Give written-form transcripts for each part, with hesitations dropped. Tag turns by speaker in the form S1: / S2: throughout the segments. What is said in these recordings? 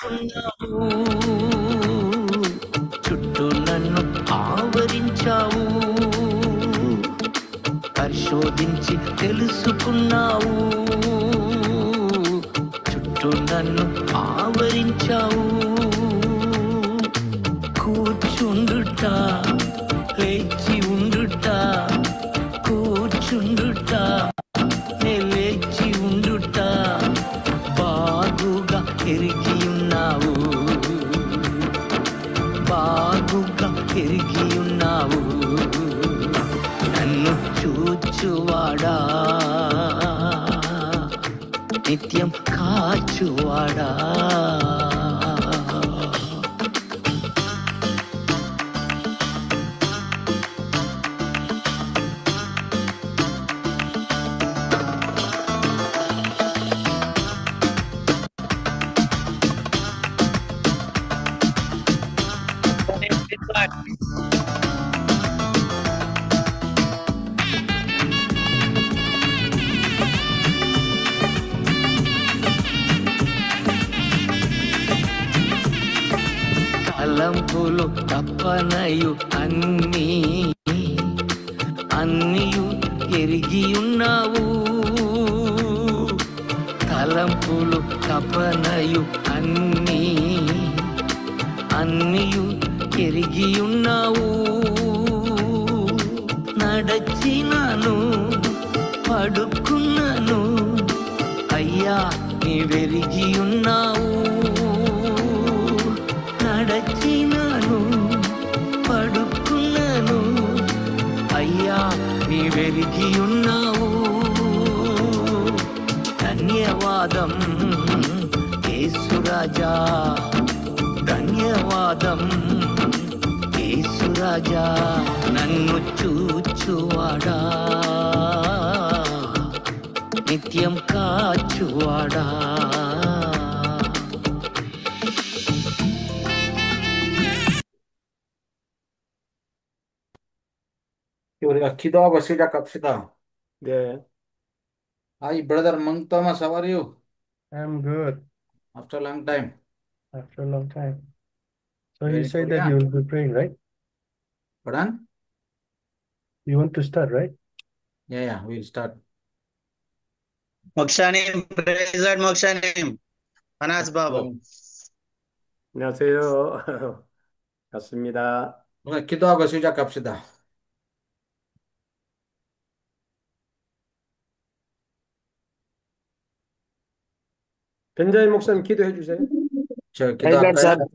S1: తెలుసుకున్నావు, చుట్టూ నన్ను ఆవరించావు, పరిశోధించి తెలుసుకున్నావు, చుట్టూ నన్ను ఆవరించావు. కూర్చుండుట, లేచి ఉండుట, కూర్చుండుట, లేచి ఉండుట, బాగుగా ఎరిగి ఉన్నావు, బాగుగా ఎరిగి ఉన్నావు. నన్ను చూచువాడా, నిత్యం కాచువాడా. తలంపులు తప్పనయు అన్నీయు ఎరిగి ఉన్నావు, తలంపులు తప్పనయు అన్నీయు ఎరిగి ఉన్నావు. నడచినాను, పడుకున్నాను, అయ్యా నీవెరిగి ఉన్నావు. నడచినాను, పడుకున్నాను, అయ్యా నీవెరిగి ఉన్నావు. ధన్యవాదం యేసురాజా, ధన్యవాదం యేసురాజా. నన్ను చూచువాడా, నిత్యం కాచువాడా.
S2: 우리가 기도하고 시작합시다.
S3: Yeah,
S2: Hi, brother Monk Thomas, how are you?
S3: I'm good
S2: After a long time.
S3: after a long time. So you
S2: Very
S3: said
S2: good,
S3: that
S2: yeah.
S3: you will be praying, right?
S2: Pardon?
S3: You want to start, right?
S2: Yeah, we'll start.
S4: 목사님, 프레이즈 목사님, 하나스 바보.
S3: 안녕하세요. 반갑습니다.
S2: 우리가 기도하고 시작합시다.
S3: 변자인 목사님 기도해 주세요.
S2: 저 기도할까요?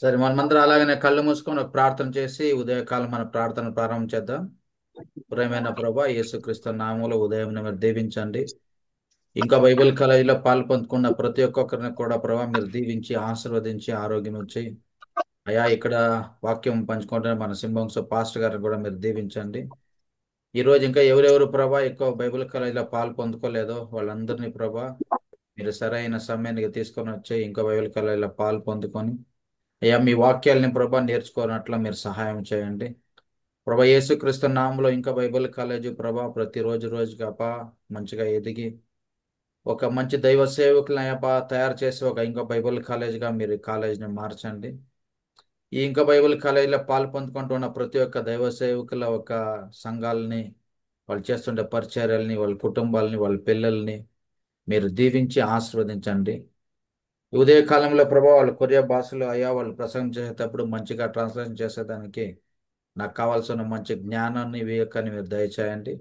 S2: సరే, మనమందరం అలాగనే కళ్ళు మూసుకొని ఒక ప్రార్థన చేసి ఉదయకాలం మన ప్రార్థన ప్రారంభం చేద్దాం. ప్రియమైన ప్రభా, యేసుక్రీస్తు నామములో ఉదయం మీరు దీవించండి. ఇంకా బైబిల్ కాలేజీలో పాల్పొందుకున్న ప్రతి ఒక్కొక్కరిని కూడా ప్రభా మీరు దీవించి ఆశీర్వదించి ఆరోగ్యం ఇచ్చి, అయా ఇక్కడ వాక్యం పంచుకుంటున్న మన సింహంస పాస్టర్ గారిని కూడా మీరు దీవించండి. ఈరోజు ఇంకా ఎవరెవరు ప్రభా ఎక్కువ బైబిల్ కాలేజీలో పొందుకోలేదో వాళ్ళందరినీ ప్రభా మీరు సరైన సమయానికి తీసుకొని వచ్చి ఇంకా బైబిల్ కాలేజీలో పొందుకొని అయ్యా మీ వాక్యాలని ప్రభా నేర్చుకోనట్లా మీరు సహాయం చేయండి. ప్రభా యేసుక్రీస్తు నామంలో ఇంకా బైబిల్ కాలేజీ ప్రభా ప్రతిరోజు రోజుకి అపా మంచిగా ఎదిగి ఒక మంచి దైవ సేవకులని అపా తయారు చేసి ఒక ఇంకా బైబిల్ కాలేజీగా మీరు ఈ కాలేజీని మార్చండి. ఈ ఇంకా బైబిల్ కాలేజీలో పొందుకుంటున్న ప్రతి ఒక్క దైవ సేవకుల ఒక సంఘాలని, వాళ్ళు చేస్తుండే పరిచర్యల్ని, వాళ్ళ కుటుంబాలని, వాళ్ళ పిల్లల్ని మీరు దీవించి ఆశీర్వదించండి. ఈ ఉదయ కాలంలో ప్రభా వాళ్ళు కొరియా భాషలో అయ్యా వాళ్ళు ప్రసంగం చేసేటప్పుడు మంచిగా ట్రాన్స్లేషన్ చేసేదానికి నాకు కావాల్సిన మంచి జ్ఞానాన్ని వివేకాన్ని మీరు దయచేయండి.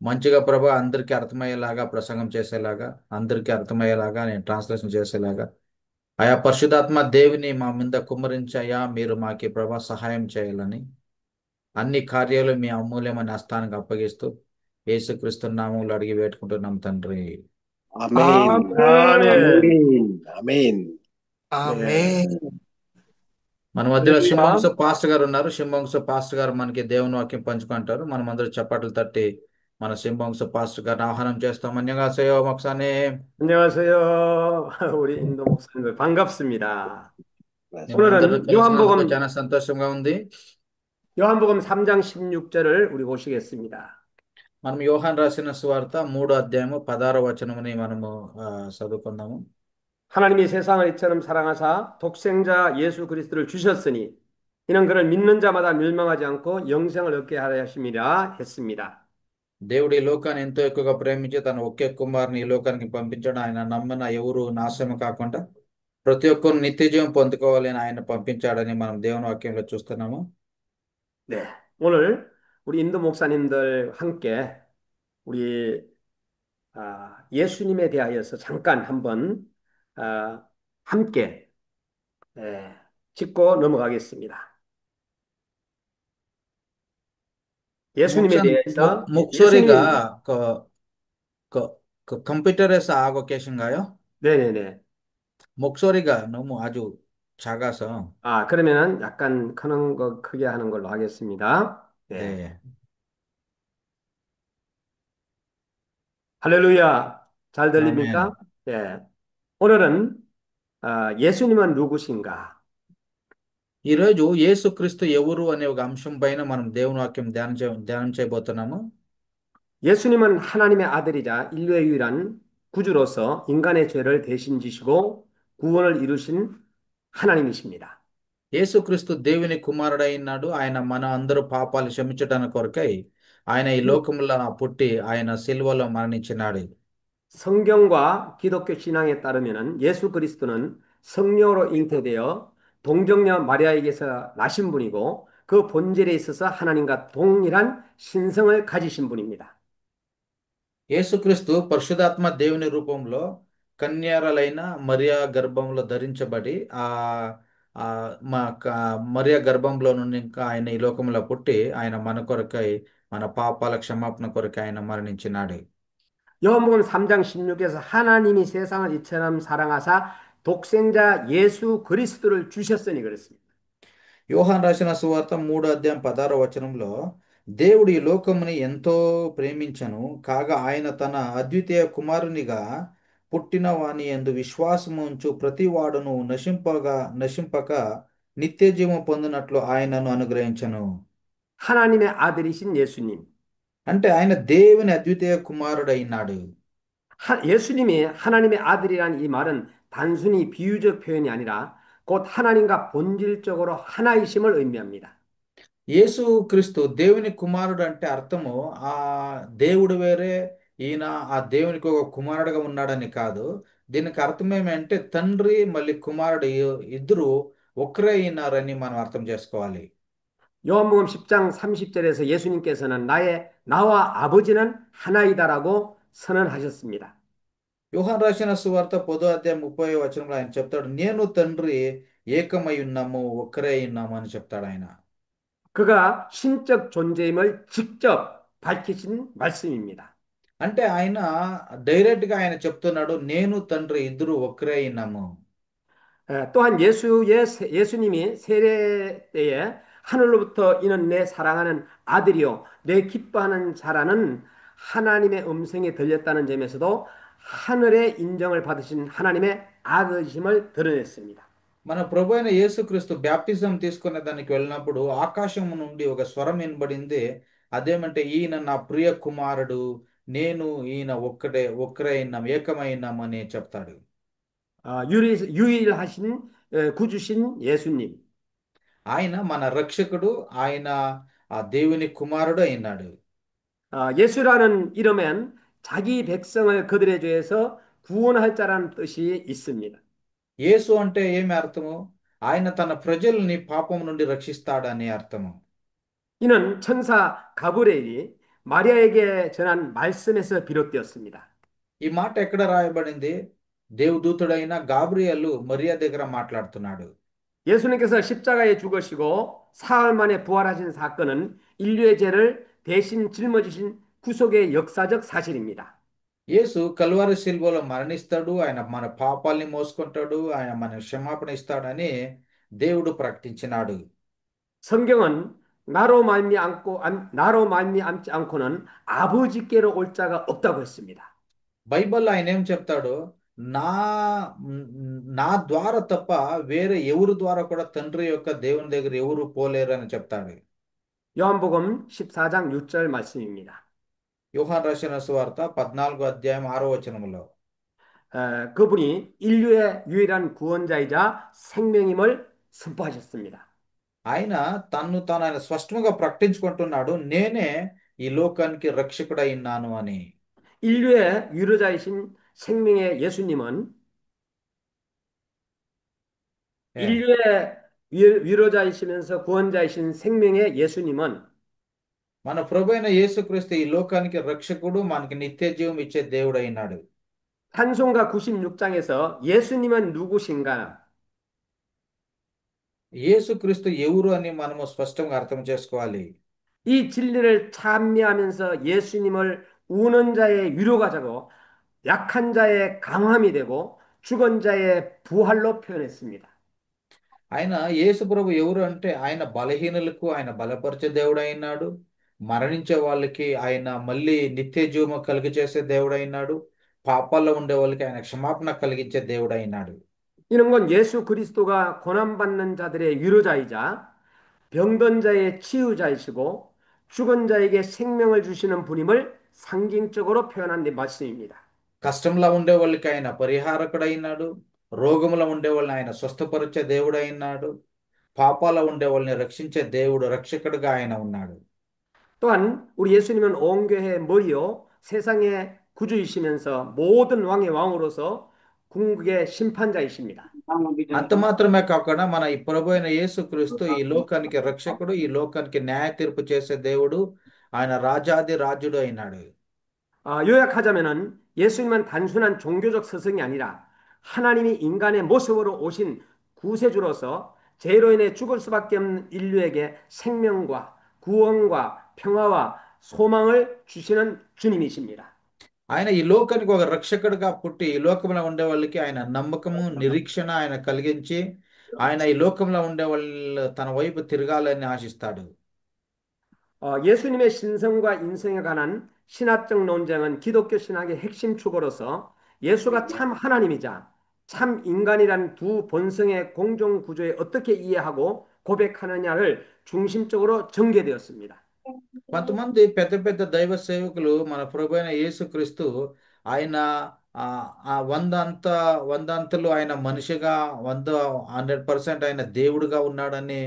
S2: మంచిగా ప్రభా అందరికీ అర్థమయ్యేలాగా ప్రసంగం చేసేలాగా, అందరికీ అర్థమయ్యేలాగా నేను ట్రాన్స్లేషన్ చేసేలాగా అయా పరిశుధాత్మ దేవుని మా మీద కుమ్మరించి అయ్యా మీరు మాకి ప్రభా సహాయం చేయాలని అన్ని కార్యాలు మీ అమూల్యమైన హస్తానికి అప్పగిస్తూ యేసుక్రీస్తు నామములో అడిగి వేడుకుంటున్నాం తండ్రి.
S5: Amen.
S3: 아멘.
S5: Amen.
S6: Amen.
S2: మన మధ్యలో
S3: హల్లెలూయా.
S2: సింహంస పాస్టర్ గారు ఉన్నారు. సింహంస పాస్టర్ గారు మనకి దేవుని వాక్యం పంచుకుంటారు. మనం అందరూ చప్పట్లు తట్టి మన సింహంస పాస్టర్ గారిని ఆహ్వానం చేస్తాం. 안녕하세요 목사님.
S3: 안녕하세요. 우리 인도 목사님들 반갑습니다.
S2: మిమ్మల్ని అందరినీ
S3: 오늘은 요한복음
S2: కలిసినందుకు చాలా సంతోషంగా ఉంది.
S3: 요한복음 3장 16절을 우리 보시겠습니다.
S2: మనం యోహాన్ రాసిన సువార్త 3వ అధ్యాయము 16వ వచనముని మనము చదువుకుందాము.
S3: 하나님이 세상을 이처럼 사랑하사 독생자 예수 그리스도를 주셨으니 이는 그를 믿는 자마다 멸망하지 않고 영생을 얻게 하려 하심이라 했습니다.
S2: దేవుడు ఈ లోకాన్ని ఎంతో ఎక్కువగా ప్రేమించి తన ఒకే కుమారుని ఈ లోకానికి పంపించాడు. ఆయన నమ్మిన ఎవరు నాశనం కాకుండా ప్రతి ఒక్కరు నిత్య జీవం పొందుకోవాలి అని ఆయన పంపించాడని మనం దేవుని వాక్యంలో చూస్తున్నాము.
S3: 네. 오늘 우리 인도 목사님들 함께 우리 예수님에 대하여서 잠깐 한번 함께 짚고 넘어가겠습니다. 예수님에 대해서 예수님은
S2: 목소리가 그 컴퓨터에서 하고 계신가요?
S3: 네네네.
S2: 목소리가 너무 아주 작아서.
S3: 그러면은 약간 크는 거 크게 하는 걸로 하겠습니다. 네.
S2: 네.
S3: 할렐루야. 잘 들립니까?
S2: 아멘.
S3: 네. 오늘은 예수님은 누구신가?
S2: ఈరోజు యేసుక్రీస్తు ఎవరు అనే ఒక అంశం పైన మనం దేవుని వాక్యం ధ్యానం చేయబోతున్నాము.
S3: 예수님은 하나님의 아들이자 인류의 유일한 구주로서 인간의 죄를 대신 지시고 구원을 이루신 하나님이십니다.
S2: యేసుక్రీస్తు దేవుని కుమారుడైనాడు. ఆయన మన అందరూ పాపాలు క్షమించడానికి కొరకై ఆయన ఈ లోకములో పుట్టి ఆయన సిలువలో మరణించినాడు.
S3: 성경과 기독교 신앙에 따르면은 예수 그리스도는 성령으로 잉태되어 동정녀 마리아에게서 나신 분이고 그 본질에 있어서 하나님과 동일한 신성을 가지신 분입니다.
S2: యేసుక్రీస్తు పరిశుధాత్మ దేవుని రూపంలో కన్యారలైన మరియా గర్భంలో ధరించబడి ఆ ఆ మరియా గర్భంలో నుండి ఇంకా ఆయన ఈ లోకంలో పుట్టి ఆయన మన కొరకై మన పాపాల క్షమాపణ కొరకై ఆయన మరణించినాడు.
S3: 요한복음 3장 16에서 하나님이 세상을 이처럼 사랑하사 독생자 예수 그리스도를 주셨으니 그렇습니다.
S2: యోహాన్ రాసిన సువార్త 3:16 దేవుడు ఈ లోకముని ఎంతో ప్రేమించను కాగా ఆయన తన అద్వితీయ కుమారునిగా పుట్టిన వాని యందు విశ్వాసముంచు ప్రతి వాడును నశింపక నిత్య జీవం పొందినట్లు ఆయనను అనుగ్రహించను.
S3: 하나님의 아들이신 예수님.
S2: అంటే ఆయన దేవుని అద్వితీయ కుమారుడైనాడు.
S3: 예수님이 하나님의 아들이란 이 말은 단순히 비유적 표현이 아니라 곧 하나님과 본질적으로 하나이심을 의미합니다.
S2: యేసు క్రీస్తు దేవుని కుమారుడు అంటే అర్థము ఆ దేవుడు వేరే ఈయన ఆ దేవునికి ఒక కుమారుడుగా ఉన్నాడని కాదు. దీనికి అర్థం ఏమంటే తండ్రి మళ్ళీ కుమారుడు ఇద్దరు ఒకరే అయినారని మనం అర్థం చేసుకోవాలి.
S3: 요한복음 10장 30절에서 예수님께서는 나와 아버지는 하나이다라고 선언하셨습니다.
S2: యోహాన్ రాసిన సువార్త 10:30 ఆయన చెప్తాడు, నేను తండ్రి ఏకమై ఉన్నాము ఒక్కరే అయి ఉన్నాము అని చెప్తాడు ఆయన.
S3: 그가 신적 존재임을 직접 밝히신 말씀입니다.
S2: అంటే ఆయన డైరెక్ట్ గా ఆయన చెప్తున్నాడు, నేను తండ్రి ఇద్దరు ఒక్కరే అయినాము.
S3: 또한 예수님이 세례 때에 하늘로부터 이는 내 사랑하는 아들이요 내 기뻐하는 자라는 하나님의 음성이 들렸다는 점에서도 하늘의 인정을 받으신 하나님의 아들심을 드러냈습니다.
S2: మన ప్రభు అయిన యేసుక్రీస్తు బ్యాప్టిజం తీసుకునే దానికి వెళ్ళినప్పుడు ఆకాశం నుండి ఒక స్వరం వినబడింది. అదేమంటే ఈయన నా ప్రియ కుమారుడు, నేను ఈయన ఒక్కరే అయినాం ఏకమైనాం అని చెప్తాడు.
S3: 유일하신 구주신 예수님.
S2: ఆయన మన రక్షకుడు, ఆయన ఆ దేవుని కుమారుడు అయినాడు.
S3: 예수라는 이름엔 자기 백성을 그들의 죄에서 구원할 자라는 뜻이 있습니다.
S2: యేసు అంటే ఏమి అర్థము? ఆయన తన ప్రజల్ని పాపం నుండి రక్షిస్తాడని అర్థము.
S3: 이는 천사 가브리엘이 마리아에게 전한 말씀에서 비롯되었습니다.
S2: ఈ మాట ఎక్కడ రాయబడింది? దేవదూతుడైన గాబ్రియేలు మరియా దగ్గర మాట్లాడుతున్నాడు.
S3: 예수님께서 십자가에 죽으시고 사흘 만에 부활하신 사건은 인류의 죄를 대신 짊어지신 구속의 역사적 사실입니다.
S2: యేసు కల్వరి శిల్వలో మరణిస్తాడు, ఆయన మన పాపాల్ని మోసుకుంటాడు, ఆయన మన క్షమాపణ ఇస్తాడని దేవుడు ప్రకటించినాడు.
S3: 성경은 나로 말미암지 않고는 아버지께로 올 자가 없다고 했습니다.
S2: బైబిల్లో ఆయన ఏం చెప్తాడు? నా నా ద్వారా తప్ప వేరే ఎవరి ద్వారా కూడా తండ్రి యొక్క దేవుని దగ్గర ఎవరు పోలేరు అని చెప్తాడు.
S3: 요한복음 14장 6절 말씀입니다.
S2: యోహాన్ రాసిన సువార్త 14:6
S3: 그분이 인류의 유일한 구원자이자 생명임을 선포하셨습니다.
S2: ఆయన తన్ను తాను ఆయన స్పష్టంగా ప్రకటించుకుంటున్నాడు, నేనే ఈ లోకానికి రక్షకుడై ఉన్నాను అని.
S3: 인류의 위로자이신 생명의 예수님은
S2: 예.
S3: 인류의 위로자이시면서 구원자이신 생명의 예수님은
S2: మన ప్రభు అయిన యేసుక్రీస్తు ఈ లోకానికి రక్షకుడు, మనకి నిత్య జీవం ఇచ్చే దేవుడైనాడు.
S3: 찬송가 96장에서 예수님은 누구신가?
S2: యేసుక్రీస్తు ఎవరు అని మనము స్పష్టంగా అర్థం చేసుకోవాలి.
S3: 이 진리를 찬미하면서 예수님을 우는 자의 위로가 되고 약한 자의 강함이 되고 죽은 자의 부활로 표현했습니다.
S2: ఆయన యేసు ప్రభు ఎవరు అంటే ఆయన బలహీనులకు ఆయన బలపరిచే దేవుడైనాడు, మరణించే వాళ్ళకి ఆయన మళ్ళీ నిత్య జీవము కలుగ చేసే దేవుడైనాడు, పాపాల్లో ఉండే వాళ్ళకి ఆయన క్షమాపణ కలిగించే దేవుడైనాడు.
S3: 이런 건 예수 그리스도가 고난받는 자들의 위로자이자 병든 자의 치유자이시고 죽은 자에게 생명을 주시는 분임을 상징적으로 표현한 말씀입니다.
S2: కష్టంలో ఉండే వాళ్ళకి ఆయన పరిహారకుడైనాడు, రోగములో ఉండే వాళ్ళని ఆయన స్వస్థపరిచే దేవుడైనాడు, పాపాల ఉండే వాళ్ళని రక్షించే దేవుడు, రక్షకుడుగా ఆయన ఉన్నాడు.
S3: 또한 우리 예수님은 온 교회의 머리요 세상의 구주이시면서 모든 왕의 왕으로서 궁극의 심판자이십니다.
S2: అంత మాత్రమే కాకుండా మన ఈ ప్రభు అయిన యేసుక్రీస్తు ఈ లోకానికి రక్షకుడు, ఈ లోకానికి న్యాయ తీర్పు చేసే దేవుడు, ఆయన రాజాది రాజుడు అయినాడు.
S3: 요약하자면은 예수님은 단순한 종교적 스승이 아니라 하나님이 인간의 모습으로 오신 구세주로서 죄로 인해 죽을 수밖에 없는 인류에게 생명과 구원과 평화와 소망을 주시는 주님이십니다.
S2: ఆయన ఈ లోకానికి ఒక రక్షకుడిగా పుట్టి ఈ లోకంలో ఉండే వాళ్ళకి ఆయన నమ్మకము, నిరీక్షణ ఆయన కలిగించి ఆయన ఈ లోకంలో ఉండే వాళ్ళు తన వైపు తిరగాలని ఆశిస్తాడు.
S3: 예수님의 신성과 인성에 관한 신학적 논쟁은 기독교 신학의 핵심 축으로서 예수가 참 하나님이자 참 인간이란 두 본성의 공존 구조에 어떻게 이해하고 고백하느냐를 중심적으로 전개되었습니다.
S2: కొంతమంది పెద్ద పెద్ద దైవ సేవకులు మన ప్రభు అయిన యేసుక్రీస్తు ఆయన ఆ ఆ వందంతలు ఆయన మనిషిగా 100% ఆయన దేవుడిగా ఉన్నాడని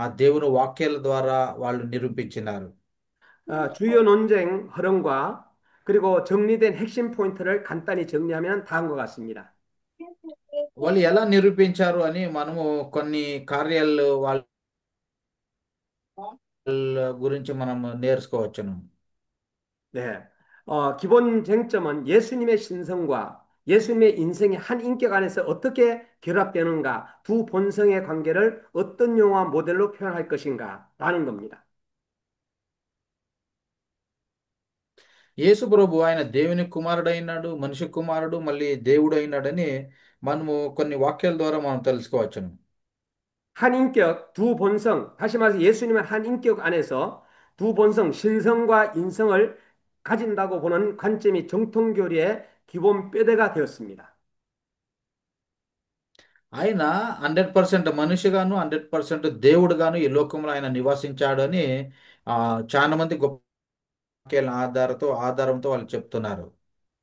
S2: ఆ దేవుని వాక్యాల ద్వారా వాళ్ళు నిరూపించినారు.
S3: 주요 논쟁 흐름과 그리고 정리된 핵심 포인트를 간단히 정리하면 다음과 같습니다.
S2: వాళ్ళు ఎలా నిరూపించారు అని మనము కొన్ని కార్యాలు వాళ్ళ గురించి మనం నేర్చుకోవచ్చును.
S3: 네. 기본 쟁점은 예수님의 신성과 예수님의 인생이 한 인격 안에서 어떻게 결합되는가, 두 본성의 관계를 어떤 용어와 모델로 표현할 것인가 라는 겁니다.
S2: యేసు ప్రభు ఆయన దేవుని కుమారుడైనాడు, మనిషి కుమారుడు, మళ్ళీ దేవుడు అయినాడని మనము కొన్ని వాక్యాల ద్వారా మనం తెలుసుకోవచ్చును.
S3: 한 인격, 두 본성, 다시 말해서 예수님은 한 인격 안에서 두 본성, 신성과 인성을 가진다고 보는 관점이 정통교리의 기본 뼈대가 되었습니다.
S2: ఆయన 100% మనిషిగాను 100% దేవుడుగాను ఈ లోకంలో ఆయన నివాసించాడు అని చాలా మంది గొప్ప వాక్యాల ఆధారంతో వాళ్ళు చెప్తున్నారు.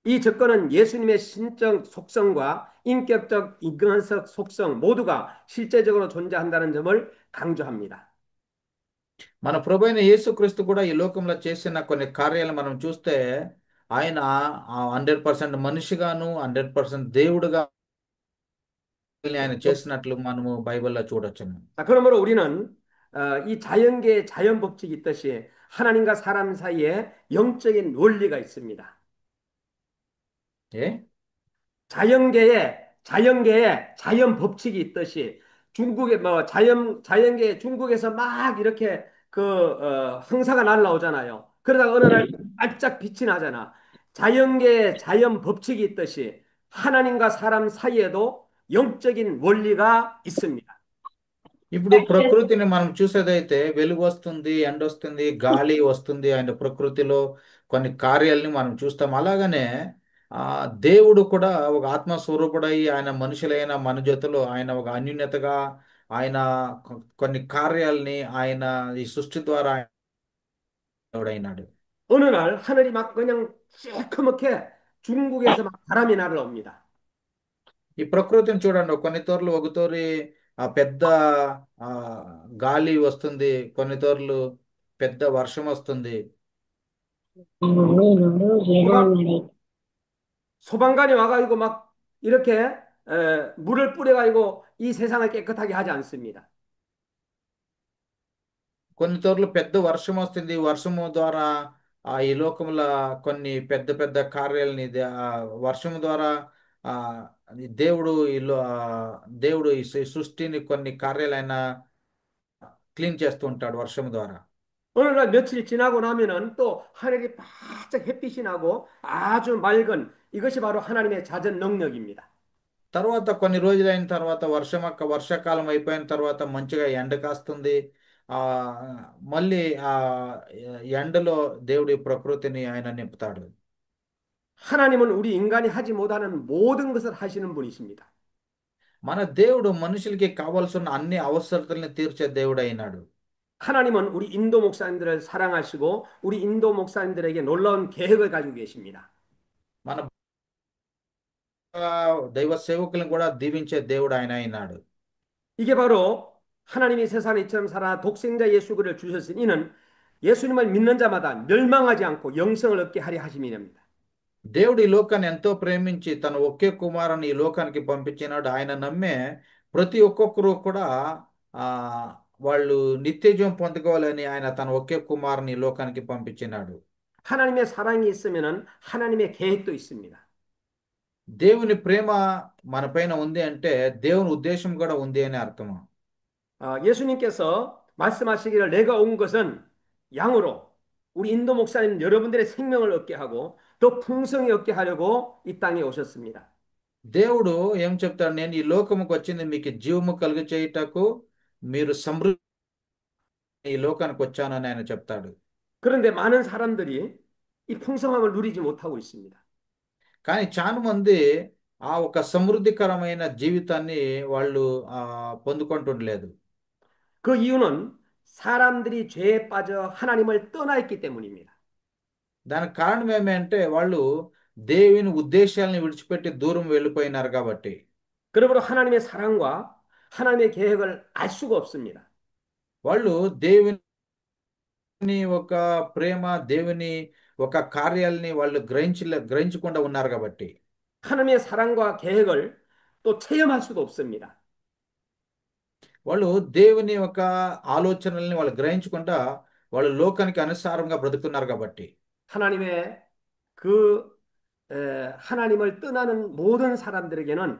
S3: 이 접근은 예수님의 신적 속성과 인격적 인간적 속성 모두가 실제적으로 존재한다는 점을 강조합니다.
S2: మన ప్రభు అయిన యేసుక్రీస్తు కూడా ఈ లోకంలో చేసిన కొన్ని కార్యాలు మనం చూస్తే ఆయన 100% మనిషిగాను 100% దేవుడుగా ఆయన చేసినట్లు మనము బైబిల్లో చూడొచ్చును.
S3: 그러므로 우리는 이 자연계의 자연 법칙이 있듯이 하나님과 사람 사이에 영적인 원리가 있습니다.
S2: 예?
S3: 자연계에 자연 법칙이 있듯이 중국의 뭐 자연계 중국에서 막 이렇게 황사가 날라오잖아요. 그러다가 어느 날 반짝 빛이 나잖아. 자연계에 자연 법칙이 있듯이 하나님과 사람 사이에도 영적인 원리가 있습니다.
S2: ఇప్పుడు ప్రకృతిని మనం చూసేదైతే వెలుగు వస్తుంది, ఎండ వస్తుంది, గాలి వస్తుంది, ఆయన ప్రకృతిలో కొన్ని కార్యాలని మనం చూస్తాం. అలాగనే ఆ దేవుడు కూడా ఒక ఆత్మస్వరూపుడై ఆయన మనుషులైన మన జతలో ఆయన ఒక అన్యూన్యతగా ఆయన కొన్ని కార్యాలని ఆయన ఈ సృష్టి ద్వారా ఆయన దేవుడైనాడు.
S3: 어느 날 하늘이 막 그냥 시커멓게 중국에서 막 바람이 날아옵니다.
S2: ఈ ప్రకృతిని చూడండి, కొన్ని తోర్లు ఒక తోరి పెద్ద ఆ, గాలి వస్తుంది, కొన్ని తోర్లు పెద్ద వర్షం వస్తుంది.
S3: 소방, 소방관이 와가지고 막 이렇게 물을 뿌려가지고 이 세상을 깨끗하게 하지 않습니다.
S2: కొన్ని తోర్లు పెద్ద వర్షం వస్తుంది, ఈ వర్షము ద్వారా ఈ లోకముల కొన్ని పెద్ద పెద్ద కార్యాలని వర్షము ద్వారా ఆ దేవుడు దేవుడు ఈ సృష్టిని కొన్ని కార్యాలైన క్లీన్ చేస్తూ ఉంటాడు వర్షం ద్వారా.
S3: 어느 날 며칠 지나고 나면은 또 하늘이 바짝 햇빛이 나고 아주 맑은 이것이 바로 하나님의 자전 능력입니다.
S2: తర్వాత కొన్ని రోజులైన తర్వాత వర్షాకాలం అయిపోయిన తర్వాత మంచిగా ఎండ కాస్తుంది. ఆ మళ్ళీ ఆ ఎండలో దేవుడి ప్రకృతిని ఆయన నింపుతాడు.
S3: 하나님은 우리 인간이 하지 못하는 모든 것을 하시는 분이십니다.
S2: మన దేవుడు మనుషులకి కావాల్సిన అన్ని అవసరతల్ని తీర్చే దేవుడు అయినాడు.
S3: 하나님은 우리 인도 목사님들을 사랑하시고 우리 인도 목사님들에게 놀라운 계획을 가지고 계십니다.
S2: మన దైవ సేవకులను కూడా దీవించే దేవుడు ఆయన అయినాడు.
S3: 이게 바로 하나님이 세상에 이처럼 살아 독생자 예수 그를 주셨으니 이는 예수님을 믿는 자마다 멸망하지 않고 영생을 얻게 하려 하심이랍니다.
S2: దేవుడు ఈ లోకాన్ని ఎంతో ప్రేమించి తన ఒకే కుమారుని ఈ లోకానికి పంపించినాడు. ఆయన నమ్మే ప్రతి ఒక్కొక్కరు కూడా ఆ వాళ్ళు నిత్యజీవం పొందుకోవాలని ఆయన తన ఒకే కుమారుని ఈ లోకానికి పంపించినాడు.
S3: 하나님의 사랑이 있으면은 하나님의 계획도 있습니다.
S2: దేవుని ప్రేమ మన పైన ఉంది అంటే దేవుని ఉద్దేశం కూడా ఉంది అని అర్థము.
S3: 예수님께서 말씀하시기를 내가 온 것은 양으로 우리 인도 목사님 여러분들의 생명을 얻게 하고 더 풍성히 얻게 하려고 이 땅에 오셨습니다.
S2: దేవుడు ఏం చెప్తాడు, నేను ఈ లోకముకు వచ్చింది మీకు జీవము కలుగ చేయుటకు, మీరు సమృద్ధి ఈ లోకానికి వచ్చానని ఆయన చెప్తాడు.
S3: 그런데 많은 사람들이 이 풍성함을 누리지 못하고 있습니다.
S2: కానీ చాలా మంది ఆ ఒక సమృద్ధికరమైన జీవితాన్ని వాళ్ళు పొందుకుంటుండలేదు.
S3: 그 이유는 사람들이 죄에 빠져 하나님을 떠나 있기 때문입니다.
S2: దానికి కారణం ఏమంటే వాళ్ళు దేవుని ఉద్దేశాలను విడిచిపెట్టి దూరం వెళ్ళిపోయినారు కాబట్టి.
S3: 그러므로 하나님의 사랑과 하나님의 계획을 알 수가 없습니다.
S2: వాళ్ళు దేవుని ఒక ప్రేమ, దేవుని ఒక కార్యాలని వాళ్ళు గ్రహించకుండా ఉన్నారు కాబట్టి.
S3: 하나님의 사랑과 계획을 또 체험할 수도 없습니다.
S2: వాళ్ళు దేవుని ఒక ఆలోచనల్ని వాళ్ళు గ్రహించకుండా వాళ్ళు లోకానికి అనుసారంగా బ్రతుకుతున్నారు కాబట్టి.
S3: 하나님의 그 하나님을 떠나는 모든 사람들에게는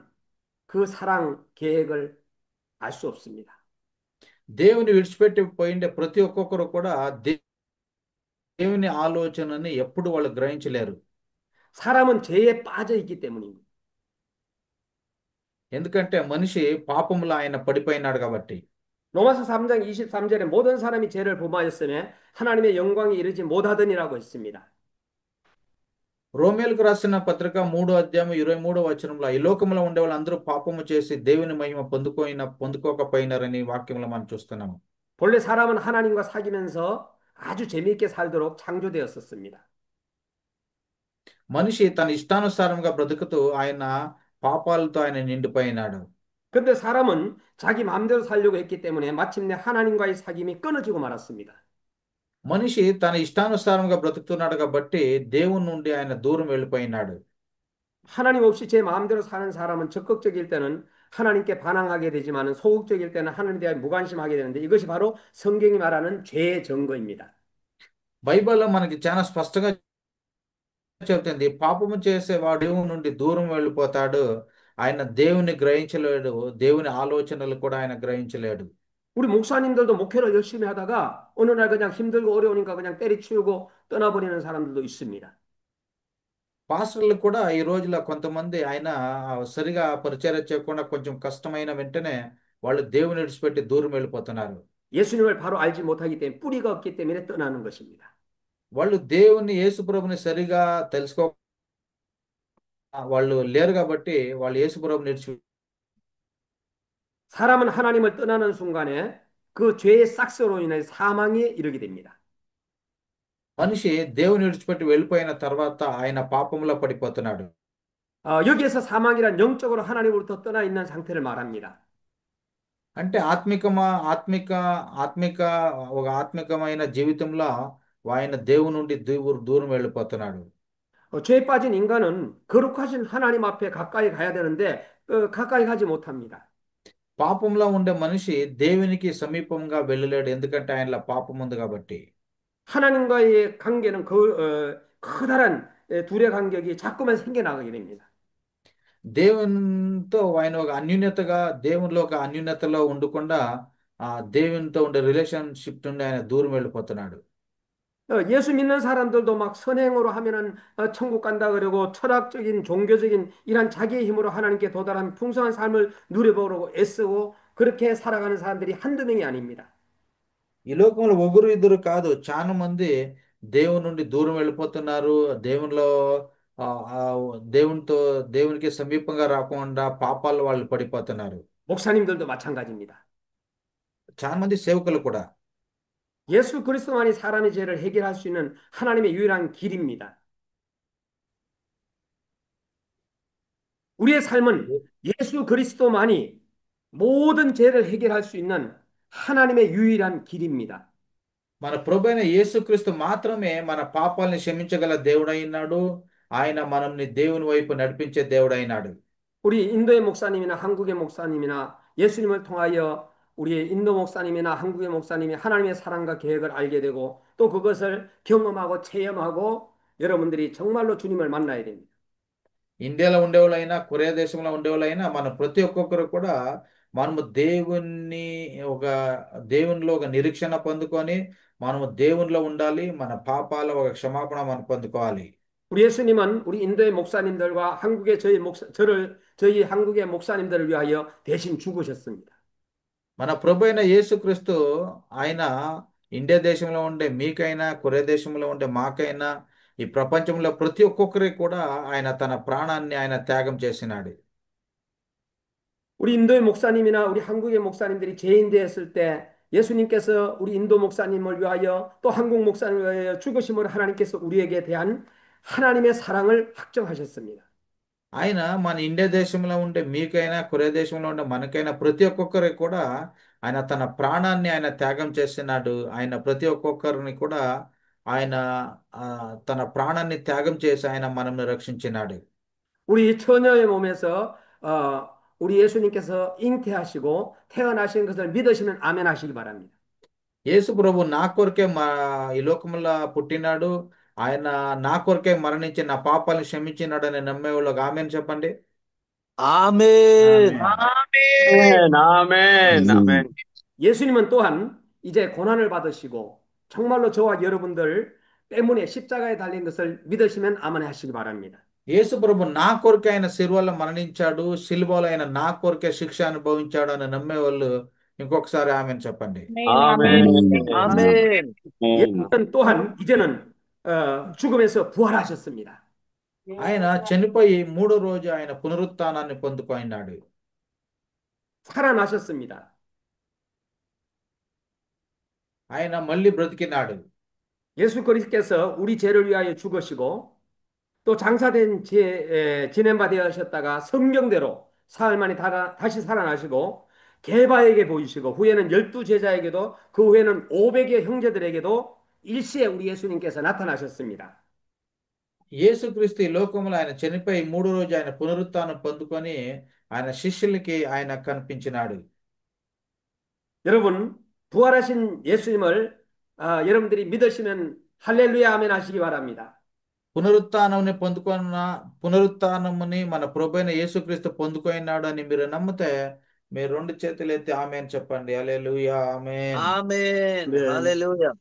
S3: 그 사랑 계획을 알 수 없습니다.
S2: దేవుని విడిచిపెట్టి పోయిండే ప్రతి ఒక్కొక్కరు కూడా దేవుని ఆలోచనని ఎప్పుడు వాళ్ళు గ్రహించలేరు.
S3: 사람은 죄에 빠져 있기 때문입니다.
S2: ఎందుకంటే మనిషి పాపములో ఆయన పడిపోయినాడు కాబట్టి.
S3: 로마서 3장 23절에 모든 사람이 죄를 범하였으며 하나님의 영광에 이르지 못하더니라고 했습니다.
S2: రోమేలకు రాసిన పత్రిక 3వ అధ్యాయం 23వ వచనంలో ఈ లోకంలో ఉండే వాళ్ళందరూ పాపము చేసి దేవుని మహిమ పొందుకోకపోయినారని వాక్యంలో మనం చూస్తున్నాము.
S3: 본래 사람은 하나님과 사귀면서 아주 재미있게 살도록 창조되었었습니다.
S2: మనిషి తన ఇష్టానుసారంగా బ్రతుకుతూ ఆయన పాపాలతో ఆయన నిండిపోయినాడు.
S3: 그런데 사람은 자기 마음대로 살려고 했기 때문에 마침내 하나님과의 사귐이 끊어지고 말았습니다.
S2: మనిషి తన ఇష్టానుసారంగా బ్రతుకుతున్నాడు కాబట్టి దేవుని నుండి ఆయన దూరం వెళ్ళిపోయినాడు.
S3: 하나님 없이 제 마음대로 사는 사람은 적극적일 때는 하나님께 반항하게 되지만 소극적일 때는 하나님에 대해 무관심하게 되는데 이것이 바로 성경이 말하는 죄의 증거입니다.
S2: బైబిల్లో మనకి చాలా స్పష్టంగా చెబుతుంది, పాపము చేసేవాడు దేవుని నుండి దూరం వెళ్ళిపోతాడు. ఆయన దేవుని గ్రహించలేడు, దేవుని ఆలోచనలు కూడా ఆయన గ్రహించలేడు.
S3: 우리 목사님들도 목회를 열심히 하다가 어느 날 그냥 힘들고 어려우니까 그냥 때리치우고 떠나버리는 사람들도 있습니다.
S2: పాస్టర్లు కూడా ఈ రోజులో కొంతమంది ఆయన సరిగా పరిచర్య చేయకుండా కొంచెం కష్టమైన వెంటనే వాళ్ళు దేవుని విడిచిపెట్టి దూరం వెళ్ళిపోతున్నారు.
S3: 예수님을 바로 알지 못하기 때문에 뿌리가 없기 때문에 떠나는 것입니다.
S2: వాళ్ళు దేవుని యేసు ప్రభుని సరిగా వాళ్ళు లేరు కాబట్టి వాళ్ళు యేసు ప్రభుని
S3: 사람은 하나님을 떠나는 순간에 그 죄의 싹스로 인해 사망에 이르게 됩니다.
S2: మనిషి దేవుని విడిచిపెట్టి వెళ్ళిపోయిన తర్వాత ఆయన పాపంలో పడిపోతున్నాడు.
S3: 여기에서 사망이란 영적으로 하나님으로부터 떠나 있는 상태를 말합니다.
S2: అంటే ఆత్మిక ఆత్మిక ఒక ఆత్మికమైన జీవితంలో ఆయన దేవుని నుండి దూరం వెళ్ళిపోతున్నాడు.
S3: 죄에 빠진 인간은 거룩하신 하나님 앞에 가까이 가야 되는데 가까이 가지 못합니다.
S2: పాపంలో ఉండే మనిషి దేవునికి సమీపంగా వెళ్ళలేడు, ఎందుకంటే ఆయనలో పాపం ఉంది కాబట్టి.
S3: 하나님과의 관계는 커다란 둘의 간격이 자꾸만 생겨나가게 됩니다.
S2: దేవునితో ఆయన ఒక అన్యూన్యతగా, దేవునిలో ఒక అన్యూన్యతలో ఉండకుండా ఆ దేవునితో ఉండే రిలేషన్షిప్ నుండి ఆయన దూరం వెళ్ళిపోతున్నాడు.
S3: 예수 믿는 사람들도 막 선행으로 하면은 천국 간다 그러고 철학적인 종교적인 이런 자기의 힘으로 하나님께 도달한 풍성한 삶을 누려보려고 애쓰고 그렇게 살아가는 사람들이 한두 명이 아닙니다.
S2: ఈ లోకంలో ఒకరు ఇద్దరు కాదు, చాలా మంది దేవుని నుండి దూరం వెళ్ళిపోతున్నారు. దేవునిలో ఆ, ఆ, దేవునితో దేవునికి సమీపంగా రాకుండా పాపాల్లో వాళ్ళు పడిపోతున్నారు.
S3: 목사님들도 마찬가지입니다.
S2: చాలా మంది సేవకులు కూడా.
S3: 예수 그리스도만이 사람의 죄를 해결할 수 있는 하나님의 유일한 길입니다. 우리의 삶은 예수 그리스도만이 모든 죄를 해결할 수 있는 하나님의 유일한 길입니다.
S2: మన ప్రభువైన యేసుక్రీస్తు మాత్రమే మన పాపాలని క్షమించగల దేవుడైనాడు. ఆయన మనల్ని దేవుని వైపు నడిపించే దేవుడైనాడు.
S3: 우리 인도의 목사님이나 한국의 목사님이나 예수님을 통하여 우리 인도 목사님이나 한국의 목사님이 하나님의 사랑과 계획을 알게 되고 또 그것을 경험하고 체험하고 여러분들이 정말로 주님을 만나야 됩니다.
S2: ఇండియాలో ఉండేవాళ్ళైనా, కొరియా దేశంలో ఉండేవాళ్ళైనా, మన ప్రతి ఒక్కొక్కరు కూడా మనము దేవుని ఒక దేవునిలో ఒక నిరీక్షణ పొందుకొని మనము దేవునిలో ఉండాలి. మన పాపాల ఒక క్షమాపణ మనం పొందుకోవాలి.
S3: 우리 예수님은 우리 인도의 목사님들과 한국의 저희 한국의 목사님들을 위하여 대신 죽으셨습니다.
S2: మన ప్రభు అయిన యేసుక్రీస్తు ఆయన ఇండియా దేశంలో ఉండే మీకైనా, కొరియా దేశంలో ఉండే మాకైనా, ఈ ప్రపంచంలో ప్రతి ఒక్కొక్కరికి కూడా ఆయన తన ప్రాణాన్ని ఆయన త్యాగం చేసినాడు.
S3: 우리 인도의 목사님이나 우리 한국의 목사님들이 죄인되었을 때 예수님께서 우리 인도 목사님을 위하여 또 한국 목사님을 위하여 죽으심으로 하나님께서 우리에게 대한 하나님의 사랑을 확정하셨습니다.
S2: ఆయన మన ఇండియా దేశంలో ఉండే మీకైనా, కొరియా దేశంలో ఉండే మనకైనా ప్రతి ఒక్కొక్కరికి కూడా ఆయన తన ప్రాణాన్ని ఆయన త్యాగం చేసినాడు. ఆయన ప్రతి ఒక్కొక్కరిని కూడా ఆయన తన ప్రాణాన్ని త్యాగం చేసి ఆయన మనల్ని రక్షించినాడు.
S3: 우리 처녀의 몸에서 우리 예수님께서 잉태하시고 태어나신 것을 믿으시면 아멘 하시기 바랍니다.
S2: యేసు ప్రభు నా కొరకే ఈ లోకంలో పుట్టినాడు, ఆయన నా కొరకే మరణించి నా పాపాలను క్షమించినాడు అని నమ్మేవాళ్ళకి ఆమేన్ చెప్పండి.
S1: ఆమేన్.
S3: 아멘.
S5: 아멘, 아멘, 아멘.
S3: 예수님은 또한 이제 고난을 받으시고 정말로 저와 여러분들 때문에 십자가에 달린 것을 믿으시면 아멘 하시기 바랍니다.
S2: యేసు ప్రభు నా కొరకే ఆయన శిలువలో మరణించాడు, శిలువలో ఆయన నా కొరకే శిక్ష అనుభవించాడు అని నమ్మేవాళ్ళు ఇంకొకసారి ఆమేన్ చెప్పండి.
S5: 아멘.
S1: ఆమేన్.
S3: 예수는 또한 이제는 죽음에서 부활하셨습니다.
S2: ఆయన చనిపోయి మూడో రోజు ఆయన పునరుత్థానాన్ని పొందుకున్నాడు.
S3: 살아나셨습니다.
S2: ఆయన మళ్ళీ బ్రతికినాడు.
S3: 예수 그리스도께서 우리 죄를 위하여 죽으시고 또 장사된 지낸 바 되셨다가 성경대로 사흘 만에 다시 살아나시고 게바에게 보이시고 후에는 12제자에게도 그 후에는 500의 형제들에게도 일시에 우리 예수님께서 나타나셨습니다.
S2: యేసుక్రీస్తు ఈ లోకంలో ఆయన చనిపోయి మూడో రోజు ఆయన పునరుత్థానం పొందుకొని ఆయన శిష్యులకి ఆయన కనిపించినాడు.
S3: 여러분 부활하신 예수님을 여러분들이 믿으시면 할렐루야 아멘 하시기 바랍니다.
S2: పునరుత్థానముని మన ప్రభువైన యేసుక్రీస్తు పొందుకున్నాడు అని మీరు నమ్మితే మీరు రెండు చేతులు ఎత్తి ఆమేన్ చెప్పండి. హల్లెలూయా, ఆమేన్.
S1: ఆమేన్.
S5: 네.
S1: హల్లెలూయా.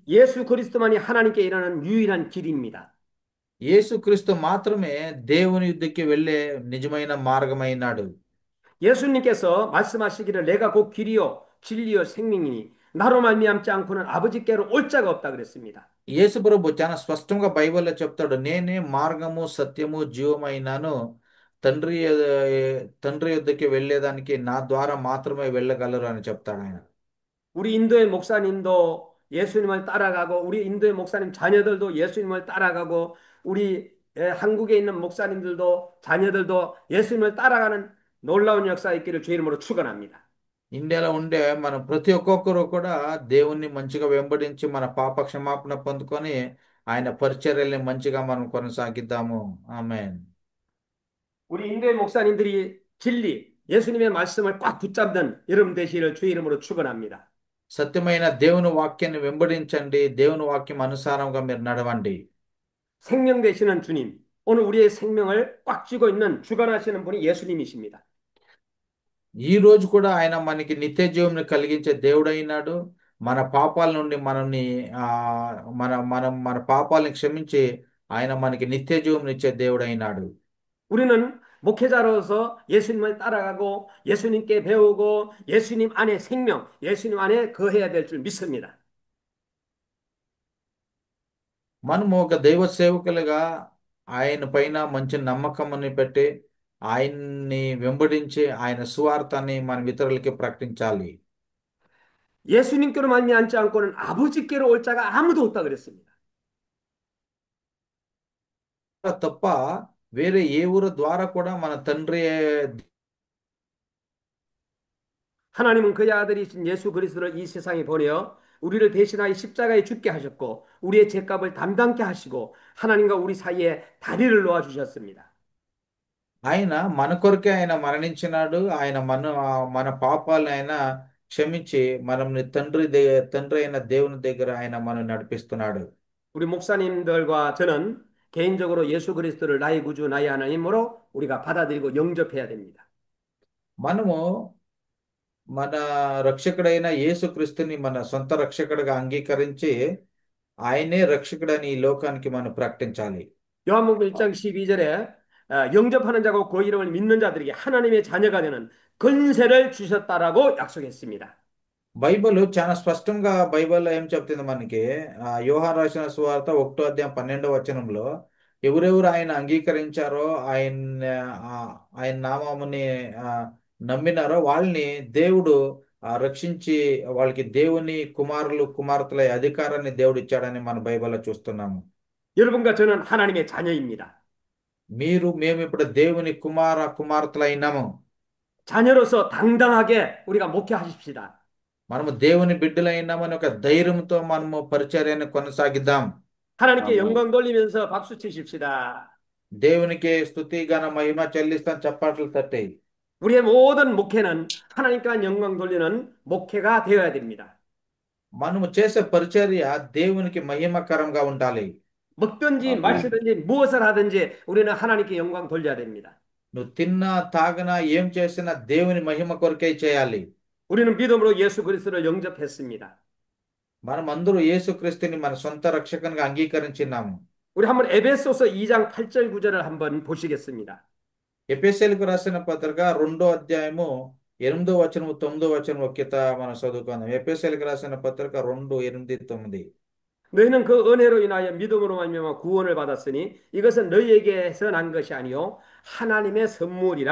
S3: 예수 그리스도만이 하나님께 이르는 유일한 길입니다.
S2: యేసుక్రీస్తు మాత్రమే దేవుని యుద్ధకి వెళ్ళే నిజమైన మార్గమైనాడు.
S3: 예수님께서 말씀하시기를 내가 곧 길이요 진리요 생명이니 나로 말미암지 않고는 아버지께로 올 자가 없다 그랬습니다.
S2: యేసు ప్రభు చాలా స్పష్టంగా బైబిల్లో చెప్తాడు, నేనే మార్గము సత్యము జీవమైనాను, తండ్రి యుద్ధకి వెళ్ళేదానికి నా ద్వారా మాత్రమే వెళ్ళగలరు అని చెప్తాడు ఆయన.
S3: 우리 인도의 목사님도 예수님을 따라가고 우리 인도의 목사님 자녀들도 예수님을 따라가고 우리 한국에 있는 목사님들도 자녀들도 예수님을 따라가는 놀라운 역사 있기를 주 이름으로 축원합니다.
S2: ఇండియాలో ఉండే మనం ప్రతి ఒక్కొక్కరు కూడా దేవుణ్ణి మంచిగా వెంబడించి మన పాప క్షమాపణ పొందుకొని ఆయన పరిచర్యల్ని మంచిగా మనం కొనసాగిద్దాము. ఆమేన్.
S3: 우리 인도의 목사님들이 진리, 예수님의 말씀을 꽉 붙잡는 여러분 되시기를 주 이름으로 축원합니다.
S2: సత్యమైన దేవుని వాక్యాన్ని వెంబడించండి. దేవుని వాక్యం అనుసారంగా మీరు నడవండి.
S3: 생명 되시는 주님, 오늘 우리의 생명을 꽉 쥐고 있는 주관하시는 분이 예수님이십니다.
S2: ఈ రోజు కూడా ఆయన మనకి నిత్య జీవంని కలిగించే దేవుడైనాడు. మన పాపాల నుండి మనల్ని మన పాపాలని క్షమించి ఆయన మనకి నిత్య జీవం ఇచ్చే దేవుడైనాడు.
S3: 우리는 목회자로서 예수님을 따라가고 예수님께 배우고 예수님 안에 생명, 예수님 안에 거해야 될 줄 믿습니다.
S2: మనము ఒక దైవ సేవకులుగా ఆయన పైన మంచి నమ్మకముని పెట్టి ఆయన్ని వెంబడించి ఆయన సువార్తని మన ఇతరులకి ప్రకటించాలి.
S3: 예수님께로 말미암지 않고는 아버지께로 올 자가 아무도 없다 그랬습니다.
S2: తప్ప వేరే ఏ ఊరు ద్వారా కూడా మన తండ్రి
S3: 하나님은 그의 아들이신 예수 그리스도를 이 세상에 보내어 우리를 대신하여 십자가에 죽게 하셨고 우리의 죄값을 담당케 하시고 하나님과 우리 사이에 다리를 놓아 주셨습니다.
S2: ఆయన మన కొరకే ఆయన మరణించినాడు. ఆయన మన పాపాలను ఆయన క్షమించి మనల్ని తండ్రి అయిన దేవుని దగ్గర ఆయన మనం నడిపిస్తున్నాడు.
S3: 우리 목사님들과 저는 개인적으로 예수 그리스도를 나의 구주, 나의 하나님으로 우리가 받아들이고 영접해야 됩니다.
S2: మనము మన రక్షకుడైన యేసుక్రీస్తుని మన సొంత రక్షకుడిగా అంగీకరించి ఆయనే రక్షకుడని ఈ లోకానికి మనం ప్రకటించాలి.
S3: 요한복음 1장 12절에 영접하는 자고 그 이름을 믿는 자들에게 하나님의 자녀가 되는 권세를 주셨다라고 약속했습니다.
S2: బైబిల్ చాలా స్పష్టంగా బైబిల్లో ఏం చెప్తుంది మనకి, యోహాను రాసిన సువార్త 1:12 ఎవరెవరు ఆయన అంగీకరించారో ఆయన నామముని నమ్మినారో వాళ్ళని దేవుడు రక్షించి వాళ్ళకి దేవుని కుమారులు కుమార్తెల అధికారాన్ని దేవుడు ఇచ్చాడని మన బైబిల్లో చూస్తున్నాము.
S3: 여러분과 저는 하나님의 자녀입니다.
S2: మేము ఇప్పుడు దేవుని కుమార్తెలైనాము.
S3: 자녀로서 당당하게 우리가 목회하십시다.
S2: మనము దేవుని బిడ్డలైనామని ఒక ధైర్యంతో మనము పరిచర్యను కొనసాగిద్దాం.
S3: 하나님께
S2: 아멘.
S3: 영광 돌리면서 박수 치십시다.
S2: దేవునికి స్తుతి ఘన మహిమ చెల్లిస్తాం చప్పట్లు తట్టి.
S3: 우리의 모든 목회는 하나님께 영광 돌리는 목회가 되어야 됩니다.
S2: మనము చేసే పరిచర్య దేవునికి మహిమకరంగా ఉండాలి.
S3: 먹든지
S2: 아멘.
S3: 마시든지 무엇을 하든지 우리는 하나님께 영광 돌려야 됩니다.
S2: నువ్వు తిన్నా తాగినా ఏం చేసినా దేవుని మహిమ కొరకే చేయాలి.
S3: 우리는 믿음으로 예수 그리스도를 영접했습니다.
S2: మనం అందరూ యేసుక్రీస్తుని మన సొంత రక్షకునిగా అంగీకరించినాము.
S3: 우리 한번 에베소서 2장 8절 9절을 한번 보시겠습니다.
S2: ఎఫెసీయులకు రాసిన పత్రిక 2:8 ఒక్కిత మనం చదువుకుందాం. ఎఫెసీయులకు రాసిన పత్రిక 2:8-9.
S3: 너희는 그 은혜로 인하여 믿음으로 말미암아 구원을 받았으니 이것은 너희에게서 난 것이 아니요 하나님의 선물이라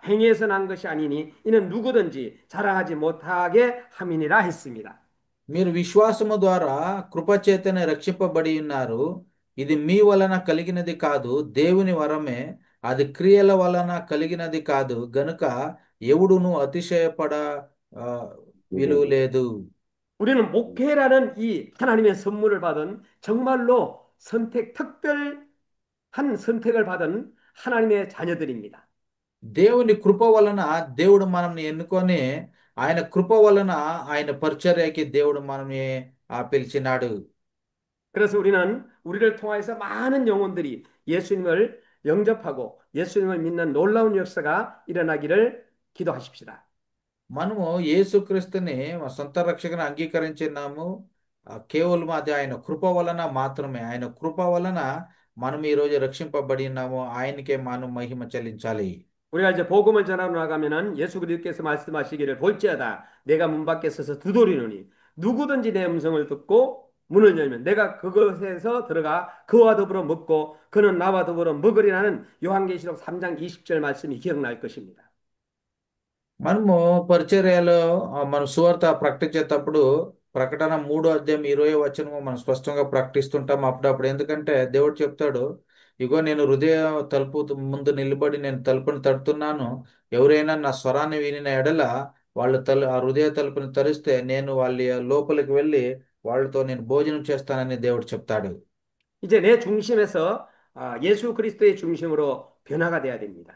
S3: 행위에서 난 것이 아니니 이는 누구든지 자랑하지 못하게 함이니라 했습니다.
S2: మీరు విశ్వాసము ద్వారా కృపచేతనే రక్షింపబడి ఉన్నారు. ఇది మీ వలన కలిగినది కాదు, దేవుని వరమే. అది క్రియల వలన కలిగినది కాదు గనుక ఎవడును అతిశయపడ విలువ లేదు.
S3: 우리는 목회라는 이 하나님의 선물을 받은 정말로 특별한 선택을 받은 하나님의 자녀들입니다.
S2: దేవుని కృప వలన దేవుడు మనల్ని ఎన్నుకొని ఆయన కృప వలన ఆయన పరిచర్యకి దేవుడు మనల్ని పిలిచినాడు.
S3: 그래서 우리는 우리를 통해서 많은 영혼들이 예수님을 영접하고 예수님을 믿는 놀라운 역사가 일어나기를 기도하십시다.
S2: మనము యేసుక్రీస్తుని మన సొంత రక్షకుని అంగీకరించినాము. కేవలం అది ఆయన కృప వలన మాత్రమే. ఆయన కృప వలన మనం ఈరోజు రక్షింపబడి ఉన్నాము. ఆయనకే మనం మహిమ చెల్లించాలి.
S3: 우리가 이제 복음을 전하러 나가면은 예수 그리스도께서 말씀하시기를 볼지어다 내가 문 밖에 서서 두드리노니 누구든지 내 음성을 듣고 문을 열면 내가 그것에서 들어가 그와 더불어 먹고 그는 나와 더불어 먹으리라는 요한계시록 3장 20절 말씀이 기억날 것입니다.
S2: మనము పరిచర్యలో మన సువార్త ప్రకటించేటప్పుడు ప్రకటన 3:20 మనం స్పష్టంగా ప్రకటిస్తుంటాం అప్పుడప్పుడు. ఎందుకంటే దేవుడు చెప్తాడు, ఇగో నేను హృదయ తలుపు ముందు నిలబడి నేను తలుపుని తడుతున్నాను. ఎవరైనా నా స్వరాన్ని వినిన ఎడల వాళ్ళు ఆ హృదయ తలుపుని తెరిస్తే నేను వాళ్ళ లోపలికి వెళ్ళి వాళ్ళతో నేను భోజనం చేస్తానని దేవుడు చెప్తాడు.
S3: 이제 내 중심에서 예수 그리스도의 중심으로 변화가 돼야 됩니다.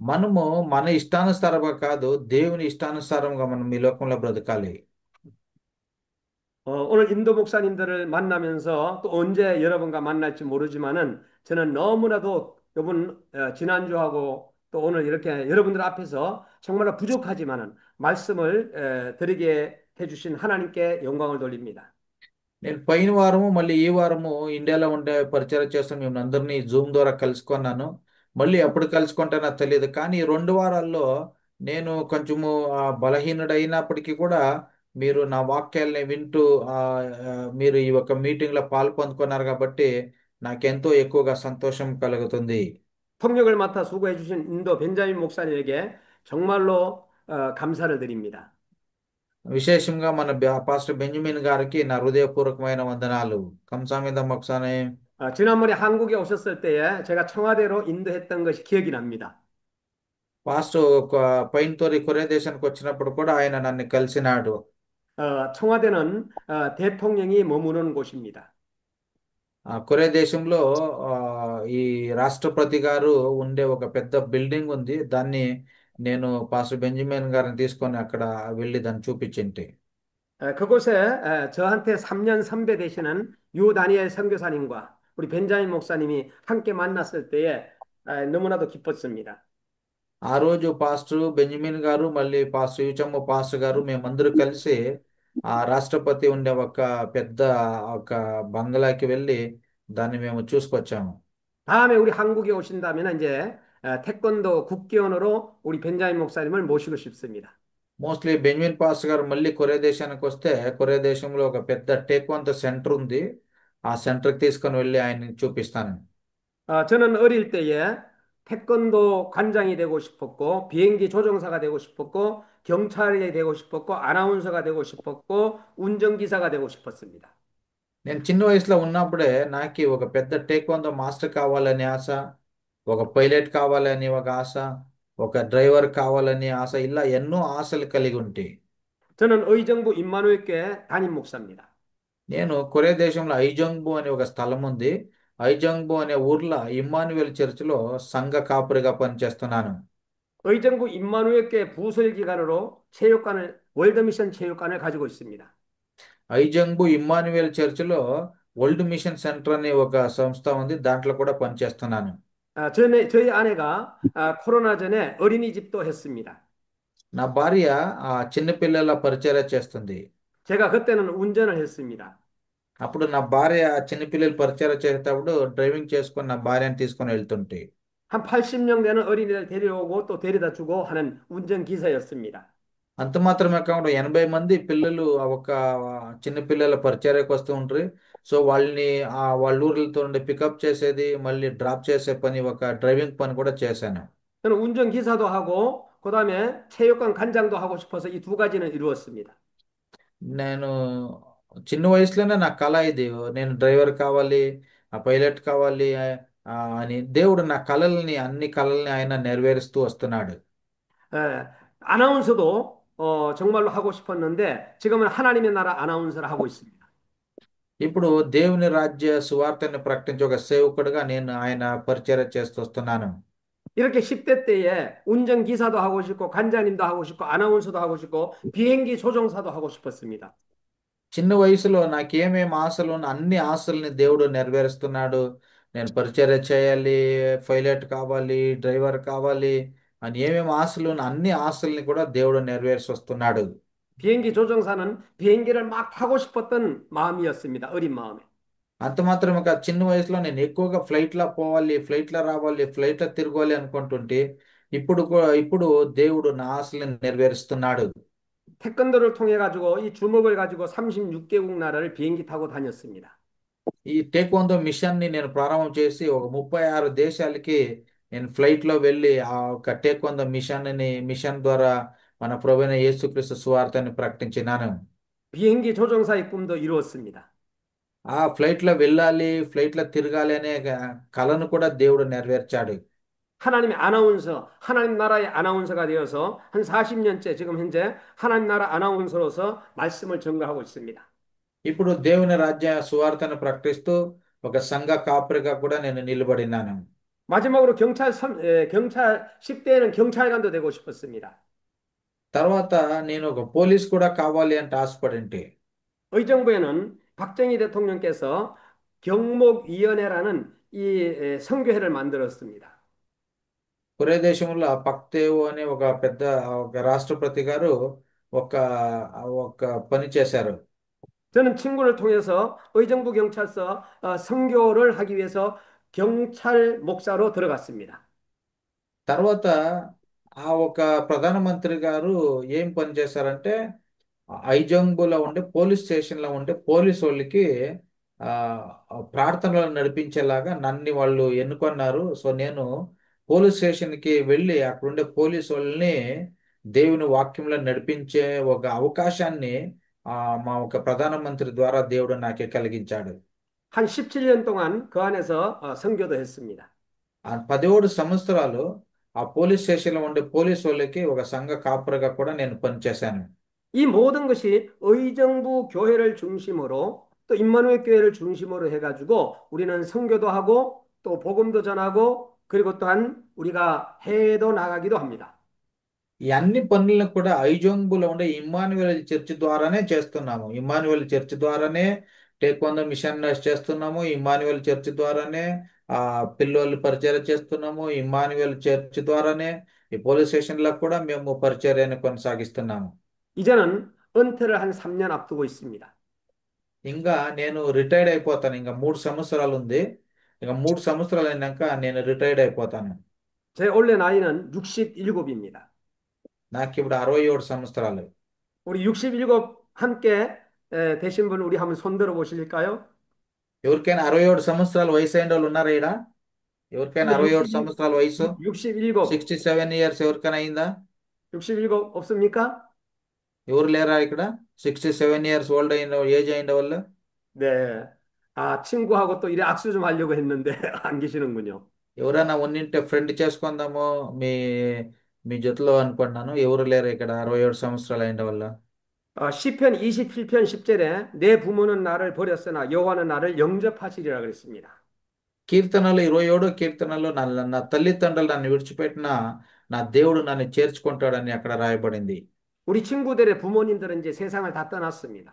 S2: మనము మన ఇష్టానుసారంగా కాదు, దేవుని ఇష్టానుసారంగా మనం ఈ లోకంలో బ్రతకాలి.
S3: 오늘 인도 목사님들을 만나면서 또 언제 여러분과 만날지 모르지만은 저는 너무나도 이번 지난주하고 또 오늘 이렇게 여러분들 앞에서 정말로 부족하지만은 말씀을 드리게 해주신 하나님께 영광을 돌립니다.
S2: నేను పోయిన వారము మళ్ళీ ఈ వారము ఇండియాలో ఉండే పరిచయం చేస్తాం. మేము అందరినీ జూమ్ ద్వారా కలుసుకున్నాను. మళ్ళీ ఎప్పుడు కలుసుకుంటానో నాకు తెలియదు. కానీ ఈ 2 వారాల్లో నేను కొంచెము బలహీనుడైనప్పటికీ కూడా మీరు నా వాక్యాల్ని వింటూ ఆ, ఆ, మీరు ఈ యొక్క మీటింగ్లో పాల్పొందుకున్నారు కాబట్టి నాకెంతో ఎక్కువగా సంతోషం కలుగుతుంది.
S3: 통역을 맡아 수고해 주신 인도 벤자민 목사님에게 정말로 감사를 드립니다.
S2: విశేషంగా మన పాస్టర్ బెంజమిన్ గారికి నా హృదయపూర్వకమైన వందనాలు. కంసామిద మొక్సానే.
S3: 지난번에 한국에 오셨을 때에 제가 청와대로 인도했던 것이 기억이 납니다.
S2: పాస్టర్ పైన్తోరి కొరియా దేశానికి వచ్చినప్పుడు కూడా ఆయన నన్ను కలిసినాడు.
S3: 청와대는 대통령이 머무는 곳입니다.
S2: కొరియా దేశంలో ఆ, ఈ రాష్ట్రపతి గారు ఉండే ఒక పెద్ద బిల్డింగ్ ఉంది. దాన్ని నేను పాస్టర్ బెంజమిన్ గారిని తీసుకొని అక్కడ వెళ్ళి దాన్ని చూపించింటి.
S3: 그곳에 저한테 3년 선배 되시는 유 다니엘 선교사님과 우리 벤자민 목사님이 함께 만났을 때에 너무나도 기뻤습니다.
S2: ఆ రోజు పాస్టర్ బెంజమిన్ గారు మళ్ళీ పాస్టర్ యూచమ్మ పాస్టర్ గారు మేమందరూ కలిసి ఆ రాష్ట్రపతి ఉండే ఒక పెద్ద ఒక బంగ్లాకి వెళ్ళి దాన్ని మేము చూసుకొచ్చాము.
S3: 다음에 우리 한국에 오신다면 이제 태권도 국기원으로 우리 벤자민 목사님을 모시고 싶습니다.
S2: మోస్ట్లీ బెంజమిన్ పాస్టర్ గారు మళ్ళీ కొరియా దేశానికి వస్తే కొరియా దేశంలో ఒక పెద్ద టేక్వాందో సెంటర్ ఉంది. ఆ సెంటర్కి తీసుకొని వెళ్ళి ఆయన్ని చూపిస్తాను.
S3: 저는 어릴 때에 태권도 관장이 되고 싶었고 비행기 조종사가 되고 싶었고 경찰이 되고 싶었고 아나운서가 되고 싶었고 운전기사가 되고 싶었습니다.
S2: నేను చిన్న వయసులో ఉన్నప్పుడే నాకు ఒక పెద్ద టేక్వాందో మాస్టర్ కావాలని ఆశ, ఒక పైలట్ కావాలని ఒక ఆశ, ఒక డ్రైవర్ కావాలని ఆశ, ఇలా ఎన్నో ఆశలు కలిగి ఉంటే.
S3: 저는 의정부 임마누엘교회 담임 목사입니다.
S2: నేను కొరియా దేశంలో ఐజంగ్బు అనే ఒక స్థలం ఉంది. ఐజంగ్బు అనే ఊర్లో ఇమ్మానుయేల్ చర్చిలో సంఘ కాపురిగా పనిచేస్తున్నాను.
S3: 의정부 임마누엘교회 부설 기관으로 체육관을 월드미션 체육관을 가지고 있습니다.
S2: ఐజంగ్బు ఇమ్మానుయేల్ చర్చిలో వరల్డ్ మిషన్ సెంటర్ అనే ఒక సంస్థ ఉంది. దాంట్లో కూడా పనిచేస్తున్నాను.
S3: 저희 아내가 코로나 전에 어린이집도 했습니다.
S2: నా భార్య చిన్నపిల్లల పరిచర్య చేస్తుంది.
S3: 제가 그때는 운전을 했습니다.
S2: అప్పుడు నా భార్య చిన్నపిల్లలు పరిచర్య చేసేటప్పుడు డ్రైవింగ్ చేసుకొని నా భార్యను తీసుకొని వెళ్తుంటే
S3: 한 80명 되는 어린이들 데려오고 또 데려다 주고 하는 운전기사였습니다.
S2: అంత మాత్రమే కాకుండా 80 మంది పిల్లలు ఒక చిన్నపిల్లల పరిచర్యకు వస్తూ ఉంటారు. సో వాళ్ళని వాళ్ళ ఊర్లతో పికప్ చేసేది మళ్ళీ డ్రాప్ చేసే పని, ఒక డ్రైవింగ్ పని కూడా చేశాను.
S3: 저는 운전기사도 하고 그다음에 체육관 관장도 하고 싶어서 이 두 가지는 이루었습니다.
S2: నేను చిన్న వయసులోనే నా కళ ఇది. నేను డ్రైవర్ కావాలి, పైలట్ కావాలి అని దేవుడు నా కళల్ని, అన్ని కళల్ని ఆయన నెరవేరుస్తూ వస్తున్నాడు.
S3: 에, 아나운서도 정말로 하고 싶었는데 지금은 하나님의 나라 아나운서를 하고 있습니다.
S2: ఇప్పుడు దేవుని రాజ్య సువార్తని ప్రకటించే ఒక సేవకుడుగా నేను ఆయన పరిచర్య చేస్తూ వస్తున్నాను.
S3: 이렇게 10대 때에 운전기사도 하고 싶고 관장님도 하고 싶고 아나운서도 하고 싶고 비행기 조종사도 하고 싶었습니다.
S2: చిన్న వయసులో నాకేమేం ఆశలు అన్ని ఆశల్ని దేవుడు నెరవేరుస్తున్నాడు. నేను పరిచర్య చేయాలి, పైలట్ కావాలి, డ్రైవర్ కావాలి అని ఏమేమి ఆశలు అన్ని ఆశల్ని కూడా దేవుడు నెరవేర్చి వస్తున్నాడు.
S3: 비행기 조종사는 비행기를 막 타고 싶었던 마음이었습니다. 어린 마음에.
S2: అంత మాత్రమే కాదు, చిన్న వయసులో నేను ఎక్కువగా ఫ్లైట్లో పోవాలి, ఫ్లైట్లో రావాలి, ఫ్లైట్లో తిరగాలి అనుకుంటుంటే ఇప్పుడు దేవుడు నా ఆశలను నెరవేరుస్తున్నాడు.
S3: 태권도를 통해 가지고 이 주먹을 가지고 36개국 나라를 బింగి 타고 다녔습니다.
S2: ఈ టేక్వాందో మిషన్ ని నేను ప్రారంభం చేసి ఒక 36 దేశాలకి నేను ఫ్లైట్ లో వెళ్ళి ఆ ఒక టేక్వాందో మిషన్ ద్వారా మన ప్రభువైన యేసుక్రీస్తు సువార్తని ప్రకటించినాను.
S3: 비행기 조종사의 꿈도 이루었습니다.
S2: ఆ ఫ్లైట్లో వెళ్ళాలి, ఫ్లైట్లో తిరగాలి అనే కలను కూడా దేవుడు నెరవేర్చాడు.
S3: 하나님의 아나운서, 하나님 나라의 아나운서가 되어서 한 40년째 지금 현재 하나님 나라 아나운서로서 말씀을 전가하고 있습니다.
S2: ఇప్పుడు దేవుని రాజ్య సువార్తను ప్రకటిస్తూ ఒక సంఘ కాపరిగా కూడా నేను నిలబడినాను.
S3: 마지막으로 경찰 10대에는 경찰관도 되고 싶었습니다.
S2: తర్వాత నేను ఒక పోలీస్ కూడా కావాలి అంటే ఆశపడింటి.
S3: 의정부에는 박정희 대통령께서 경목위원회라는 선교회를 만들었습니다.
S2: కొరే దేశంలో పక్తేవు అనే ఒక పెద్ద ఒక రాష్ట్రపతి గారు ఒక ఒక పని చేశారు.
S3: 저는 친구를 통해서 의정부 경찰서 선교를 하기 위해서 경찰 목사로 들어갔습니다.
S2: తర్వాత ఆ ఒక ప్రధానమంత్రి గారు ఏం పని చేశారంటే ఐజంబులో ఉండే పోలీస్ స్టేషన్లో ఉండే పోలీస్ వాళ్ళకి ఆ ప్రార్థనలు నడిపించేలాగా నన్ను వాళ్ళు ఎన్నుకున్నారు. సో నేను పోలీస్ స్టేషన్కి వెళ్ళి అక్కడ ఉండే పోలీస్ వాళ్ళని దేవుని వాక్యంలో నడిపించే ఒక అవకాశాన్ని ఆ మా ఒక ప్రధానమంత్రి ద్వారా దేవుడు నాకే కలిగించాడు.
S3: 한 17년 동안 그 안에서 선교도 했습니다.
S2: ఆ 17 సంవత్సరాలు ఆ పోలీస్ స్టేషన్లో ఉండే పోలీస్ వాళ్ళకి ఒక సంఘ కాపరిగా కూడా నేను పనిచేశాను.
S3: 이 모든 것이 의정부 교회를 중심으로 또 임마누엘 교회를 중심으로 해가지고 우리는 선교도 하고 또 복음도 전하고 그리고 또한 우리가 해외도 나가기도 합니다.
S2: ఈ అన్ని పనులను కూడా ఐజోంగులో ఉండే ఇమ్మానుయేల్ చర్చ్ ద్వారానే చేస్తున్నాము. ఇమ్మానుయేల్ చర్చ్ ద్వారానే టేక్వాండో మిషన్ చేస్తున్నాము. ఇమ్మానుయేల్ చర్చ్ ద్వారానే పిల్లలు పరిచర్య చేస్తున్నాము. ఇమ్మానుయేల్ చర్చ్ ద్వారానే ఈ పోలీస్ స్టేషన్లో కూడా మేము పరిచర్యను కొనసాగిస్తున్నాము.
S3: 이제는 은퇴를 한 3년 앞두고 있습니다.
S2: ఇంకా నేను రిటైర్డ్ అయిపోతాను. ఇంకా 3 సంవత్సరాలు ఉంది. ఇంకా 3 సంవత్సరాలు అయినాక నేను రిటైర్డ్ అయిపోతాను.
S3: 제 올해 나이는 67입니다.
S2: నాకు ఇప్పుడు 67 సంవత్సరాలు.
S3: 우리 67 함께 되신 분 우리 한번 손 들어 보실까요?
S2: ఎవరికైనా 67 సంవత్సరాల వయసు అయిన వాళ్ళు ఉన్నారా ఈడ? ఎవరికైనా 67 సంవత్సరాల వయసు
S3: 67,
S2: 67 ఇయర్స్ ఎవరికైనా అయిందా?
S3: 67 없습니까?
S2: ఎవరు లేరా ఇక్కడ 67 ఇయర్స్ ఓల్డ్ అయిన ఏజ్ అయిన వాళ్ళు?
S3: 네. 아, 친구하고 또 이래 악수 좀 하려고 했는데 안 계시는군요.
S2: ఎవరైనా ఉన్నింటే ఫ్రెండ్ చేసుకుందాము మీ మీ జతలో అనుకున్నాను. ఎవరు లేరు ఇక్కడ 67 సంవత్సరాలు అయిన వాళ్ళ?
S3: 시편 27편 10절에 내 부모는 나를 버렸으나 여호와는 나를 영접하시리라 그랬습니다.
S2: కీర్తనలు 27 కీర్తనలు నా తల్లిదండ్రులు నన్ను విడిచిపెట్టినా నా దేవుడు నన్ను చేర్చుకుంటాడని అక్కడ రాయబడింది.
S3: 우리 친구들의 부모님들은 이제 세상을 다 떠났습니다.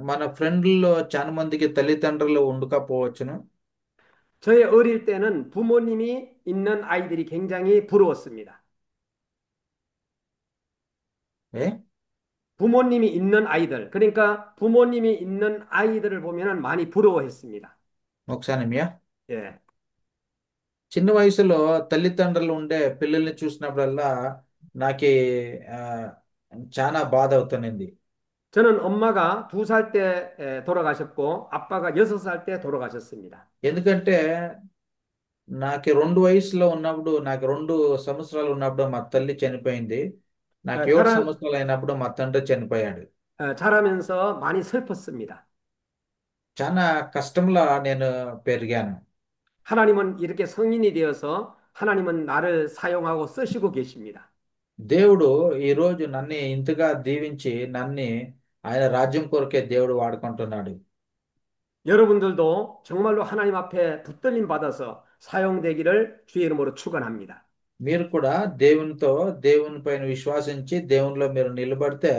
S2: మన ఫ్రెండ్లో చాలా మందికి తల్లిదండ్రులు ఉండకపోవచ్చును.
S3: 저의 어릴 때는 부모님이 있는 아이들이 굉장히 부러웠습니다.
S2: ఏ
S3: 부모님이 있는 아이들, 그러니까 부모님이 있는 아이들을 보면은 많이 부러워했습니다.
S2: ఒకసారిమియా
S3: 예.
S2: చిన్న వయసులో తల్లిదండ్రులు ఉండే పిల్లల్ని చూసినప్పుడల్లా నాకి ఆ, చాలా బాధ అవుతున్నది.
S3: 저는 엄마가 2살 때 돌아가셨고 아빠가 6살 때 돌아가셨습니다.
S2: ఎందుకంటే నాకు 2 వయసులో ఉన్నప్పుడు నాకు 2 సంవత్సరాలు ఉన్నప్పుడు మా తల్లి చనిపోయింది. నాకు 7
S3: 자라,
S2: సంవత్సరాలు అయినప్పుడు మా తండ్రి చనిపోయాడు.
S3: 자라면서 많이 슬펐습니다.
S2: చాలా కష్టంలో నేను పెరిగాను.
S3: 하나님은 이렇게 성인이 되어서 하나님은 나를 사용하고 쓰시고 계십니다.
S2: దేవుడు ఈరోజు నన్ను ఇంతగా దీవించి నన్ను ఆయన రాజ్యం కొరకే దేవుడు వాడుకుంటున్నాడు.
S3: 여러분들도 정말로 하나님 앞에 붙들림 받아서 사용되기를 주의 이름으로 축원합니다.
S2: మీరు కూడా దేవునితో దేవుని పైన విశ్వాసించి దేవునిలో మీరు నిలబడితే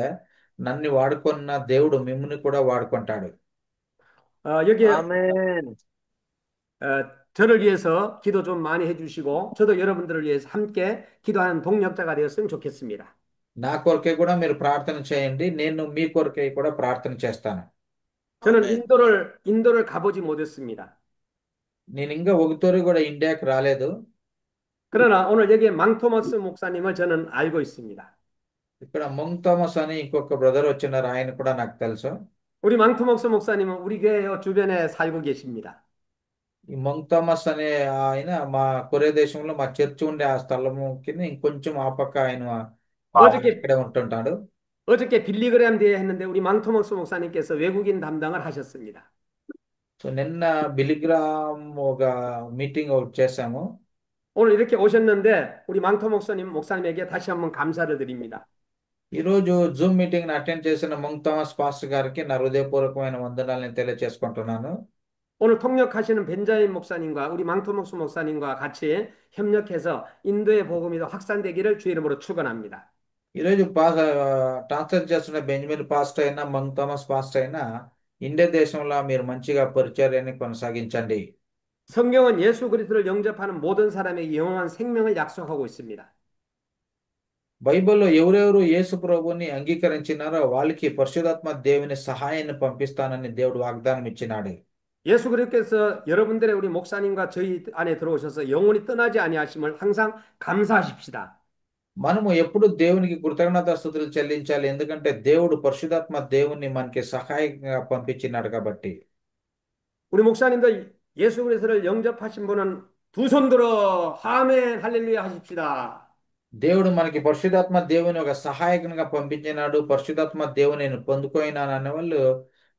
S2: నన్ను వాడుకున్న దేవుడు మిమ్మల్ని కూడా వాడుకుంటాడు.
S3: 여기에
S1: 아멘.
S3: 저를 위해서 기도 좀 많이 해주시고 저도 여러분들을 위해서 함께 기도하는 동력자가 되었으면 좋겠습니다.
S2: నా కొరకే కూడా మీరు ప్రార్థన చేయండి. నేను మీ కొరకే కూడా ప్రార్థన చేస్తాను.
S3: 저는
S1: 아멘.
S3: 인도를 가보지 못했습니다.
S2: నేను ఇంకా ఒకతోరి కూడా ఇండియాకి రాలేదు.
S3: 그러나 오늘 여기에 망토막스 목사님을 저는 알고 있습니다.
S2: ఇక్కడ మొంగ్ థామస్ అని ఇంకొక బ్రదర్ వచ్చినారు. ఆయన కూడా నాకు తెలుసు.
S3: 우리 망토막스 목사님은 우리 교회 주변에 살고 계십니다.
S2: ఈ మొంగ్ థామస్ అనే ఆయన మా కొరే దేశంలో మా చర్చి ఉండే ఆ స్థలముకి ఇంకొంచెం ఆ పక్క ఆయన
S3: 어저께
S2: ఇక్కడే ఉంటుంటాడు.
S3: 어저께 빌리그레암 대회 했는데 우리 망토목수 목사님께서 외국인 담당을 하셨습니다.
S2: సో నిన్న బిలిగ్రామ్ ఒక మీటింగ్ ఒకటి చేశాము.
S3: 오늘 이렇게 오셨는데 우리 망토 목사님에게 다시 한번 감사를 드립니다.
S2: ఈరోజు జూమ్ మీటింగ్ అటెండ్ చేసిన మంగ్ థామస్ పాస్టర్ గారికి నా హృదయపూర్వకమైన వందనాలను తెలియజేసుకుంటున్నాను.
S3: 오늘 통역하시는 벤자민 목사님과 우리 망토 목사님과 같이 협력해서 인도의 복음이 더 확산되기를 주 이름으로 축원합니다.
S2: ఈరోజు ట్రాన్స్లేట్ చేస్తున్న బెంజమిన్ పాస్టర్ అయినా మంగ్ థామస్ పాస్టర్ అయినా ఇండియా దేశంలో మీరు మంచిగా పరిచర్యని కొనసాగించండి.
S3: 성경은 예수 그리스도를 영접하는 모든 사람에게 영원한 생명을 약속하고 있습니다.
S2: బైబిల్లో ఎవరెవరు యేసు ప్రభుని అంగీకరించినారో వాళ్ళకి పరిశుద్ధాత్మ దేవుని సహాయాన్ని పంపిస్తానని దేవుడు వాగ్దానం ఇచ్చినాడు.
S3: 예수 그리스도께서 여러분들의 우리 목사님과 저희 안에 들어오셔서 영원히 떠나지 아니하심을 항상 감사하십시다.
S2: మనము ఎప్పుడు దేవునికి కృతజ్ఞతాస్తుతులు చెల్లించాలి, ఎందుకంటే దేవుడు పరిశుద్ధాత్మ దేవుని మనకి సహాయంగా పంపించినాడు కాబట్టి.
S3: 우리 목사님도 예수 그리스도를 영접하신 분은 두 손 들어 아멘 할렐루야 하십시다.
S2: దేవుడు మనకి పరిశుద్ధాత్మ దేవుని ఒక సహాయకునిగా పంపించినాడు, పరిశుద్ధాత్మ దేవుని నేను పొందుకోయినాను అనే వాళ్ళు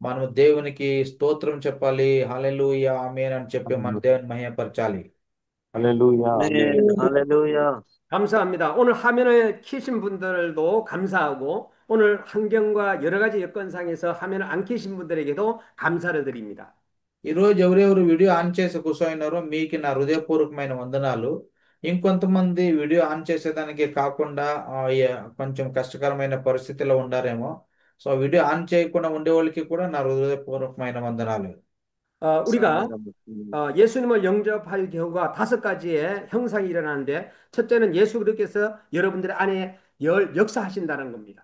S2: మనము దేవునికి స్తోత్రం చెప్పాలి, హల్లెలూయా ఆమేన్ అని చెప్పి మన దేవుని మహిమపరచాలి.
S5: 할렐루야.
S1: 아멘. 할렐루야.
S3: 감사합니다. 오늘 화면을 키신 분들도 감사하고 오늘 환경과 여러 가지 여건상에서 화면을 안 키신 분들에게도 감사를 드립니다.
S2: ఈరోజు ఎవరెవరు వీడియో ఆన్ చేసి కూర్చోయినారో మీకు నా హృదయపూర్వకమైన వందనాలు. ఇంకొంతమంది వీడియో ఆన్ చేసేదానికి కాకుండా కొంచెం కష్టకరమైన పరిస్థితిలో ఉండారేమో. సో వీడియో ఆన్ చేయకుండా ఉండే వాళ్ళకి కూడా నా హృదయపూర్వకమైన వందనాలు.
S3: 우리가 예수님을 영접할 경우가 5가지의 형상이 일어나는데 첫째는 예수 그리스도께서 여러분들의 안에 역사하신다는 겁니다.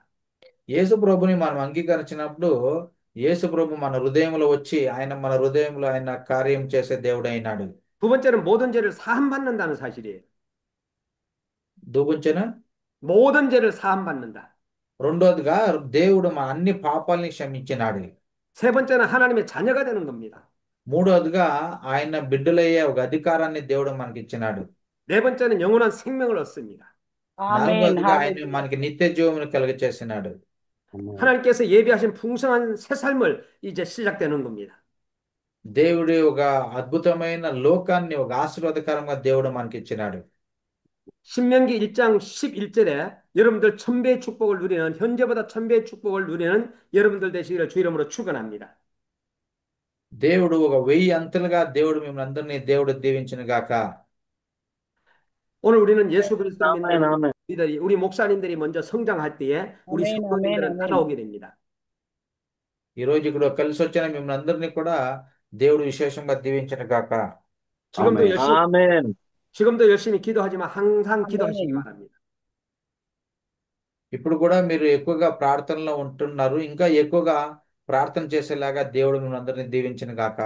S2: యేసు ప్రభుని మనం అంగీకరించినప్పుడు యేసు ప్రభు మన హృదయంలో వచ్చి ఆయన మన హృదయంలో ఆయన కార్యం చేసే దేవుడైనాడు.
S3: 두 번째는 모든 죄를 사함받는다는 사실이에요.
S2: దుబుంచెన
S3: 모든 죄를 사함받는다.
S2: రెండోదిగా దేవుడు మన అన్ని పాపాలని క్షమించినాడు.
S3: 세 번째는 하나님의 자녀가 되는 겁니다.
S2: మూడోదిగా ఆయన బిడ్డలయ్యే ఒక అధికారాన్ని దేవుడు మనకి ఇచ్చినాడు.
S3: 네 번째는 영원한 생명을 얻습니다.
S2: నాలుగోదిగా ఆయన మనకి నిత్య జీవమును కలుగచేసినాడు.
S3: 하나님께서 예비하신 풍성한 새 삶을 이제 시작되는 겁니다.
S2: దేవుడి ఒక అద్భుతమైన లోకాన్ని ఒక ఆశీర్వాదకరంగా దేవుడు మనకి ఇచ్చినాడు.
S3: 신명기 1장 11절에 여러분들 천배의 축복을 누리는 현재보다 천배의 축복을 누리는 여러분들 되시기를 주 이름으로 축원합니다.
S2: దేవుడు ఒక 1000 అంతలుగా దేవుడు మిమ్మల్ని అందరినీ దేవుడు దీవించును గాక.
S3: 오늘 우리는 예수 그리스도
S1: 아멘,
S3: 믿는
S1: 아멘.
S3: 우리들이 우리 목사님들이 먼저 성장할 때에 우리 성도님들은 따라오게 됩니다.
S2: ఈరోజు ఇక్కడ కలిసి వచ్చిన మిమ్మల్ని అందరినీ కూడా దేవుడు విశేషంగా దీవించును గాక.
S3: 지금도
S5: 아멘.
S3: 열심히
S1: 아멘.
S3: 지금도 열심히 기도하지만 항상 기도하시기 바랍니다.
S2: ఇప్పుడు కూడా మీరు ఎక్కువగా ప్రార్థనలో ఉంటున్నారు, ఇంకా ఎక్కువగా ప్రార్థన చేసేలాగా దేవుడు మిమ్మల్ని అందరినీ దీవించును గాక.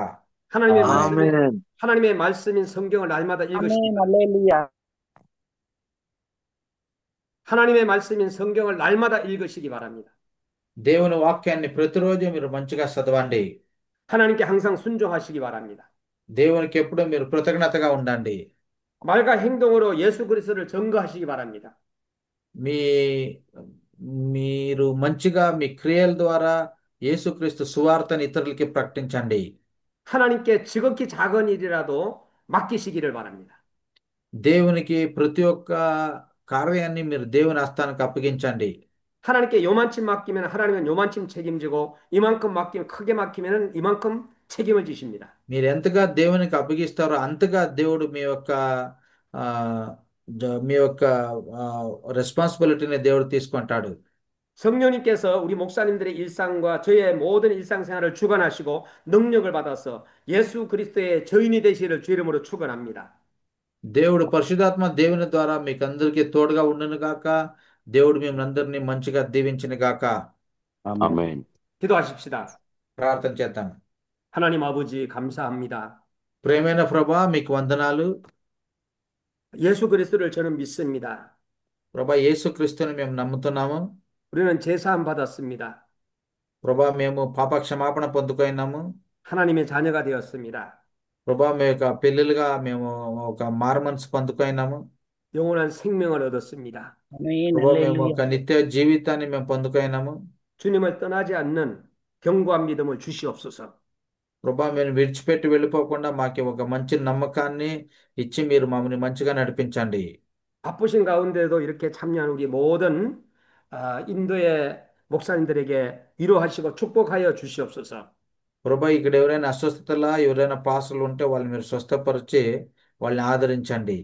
S1: 아멘.
S3: 하나님의 말씀인 성경을 날마다 읽으시기 바랍니다.
S5: 할렐루야.
S3: 하나님의 말씀인 성경을 날마다 읽으시기 바랍니다.
S2: దేవుని వాక్యాన్ని ప్రతిరోజు మీరు మంచిగా చదవండి.
S3: 하나님께 항상 순종하시기 바랍니다.
S2: దేవునికి ఎప్పుడు మీరు కృతజ్ఞతగా ఉండండి.
S3: 말과 행동으로 예수 그리스도를 증거하시기 바랍니다.
S2: మీరు మంచిగా మీ క్రియల ద్వారా యేసుక్రీస్తు సువార్తను ఇతరులకి ప్రకటించండి.
S3: 하나님께 지극히 작은 일이라도 맡기시기를 바랍니다.
S2: దేవునికి ప్రతి ఒక్క కార్యాన్ని మీరు దేవుని హస్తానికి అప్పగించండి.
S3: 하나님께 요만큼 맡기면 하나님은 요만큼 책임지고 이만큼 맡기면 크게 맡기면 이만큼 책임을 지십니다.
S2: మీరు ఎంతగా దేవునికి అప్పగిస్తారో అంతగా దేవుడు మీ యొక్క రెస్పాన్సిబిలిటీని దేవుడు తీసుకుంటాడు.
S3: 성령님께서 우리 목사님들의 일상과 저의 모든 일상생활을 주관하시고 능력을 받아서 예수 그리스도의 저인이 되시기를 주 이름으로 축원합니다.
S2: దేవుడు పరిశుద్ధాత్మ దేవుని ద్వారా మీకు అందరికీ తోడుగా ఉండును గాక. దేవుడు మిమ్మల్ని అందరినీ మంచిగా దీవించును గాక.
S5: 아멘.
S3: 기도하십시다.
S2: ప్రార్థన చేద్దాం.
S3: 하나님 아버지 감사합니다.
S2: ప్రేమైన ప్రభా మీకు వందనాలు.
S3: 예수 그리스도를 저는 믿습니다.
S2: ప్రభా యేసుక్రీస్తుని మేము నమ్ముతున్నాము.
S3: 우리는 제사함 받았습니다.
S2: ప్రభా మేము పాప క్షమాపణ పొందుకున్నాము.
S3: 하나님의 자녀가 되었습니다.
S2: ప్రభా మీ యొక్క పిల్లలుగా మేము ఒక మారుమనసు పొందుకున్నాము.
S3: 영원한 생명을 얻었습니다.
S7: ఆమేన్
S2: ప్రభా మేము
S7: హల్లెలూయా
S2: ఒక నిత్య జీవితాన్ని మేము పొందుకైనాము.
S3: 주님을 떠나지 않는 견고한 믿음을 주시옵소서.
S2: ప్రభా మేము విడిచిపెట్టి వెళ్ళిపోకుండా మాకు ఒక మంచి నమ్మకాన్ని ఇచ్చి మీరు మమ్మల్ని మంచిగా నడిపించండి.
S3: 바쁘신 가운데도 이렇게 참여한 우리 모든 인도의 목사님들에게 위로하시고 축복하여 주시옵소서.
S2: ప్రభా ఇక్కడ ఎవరైనా అస్వస్థతలా ఎవరైనా పాసులు ఉంటే వాళ్ళు మీరు స్వస్థపరిచి వాళ్ళని ఆదరించండి.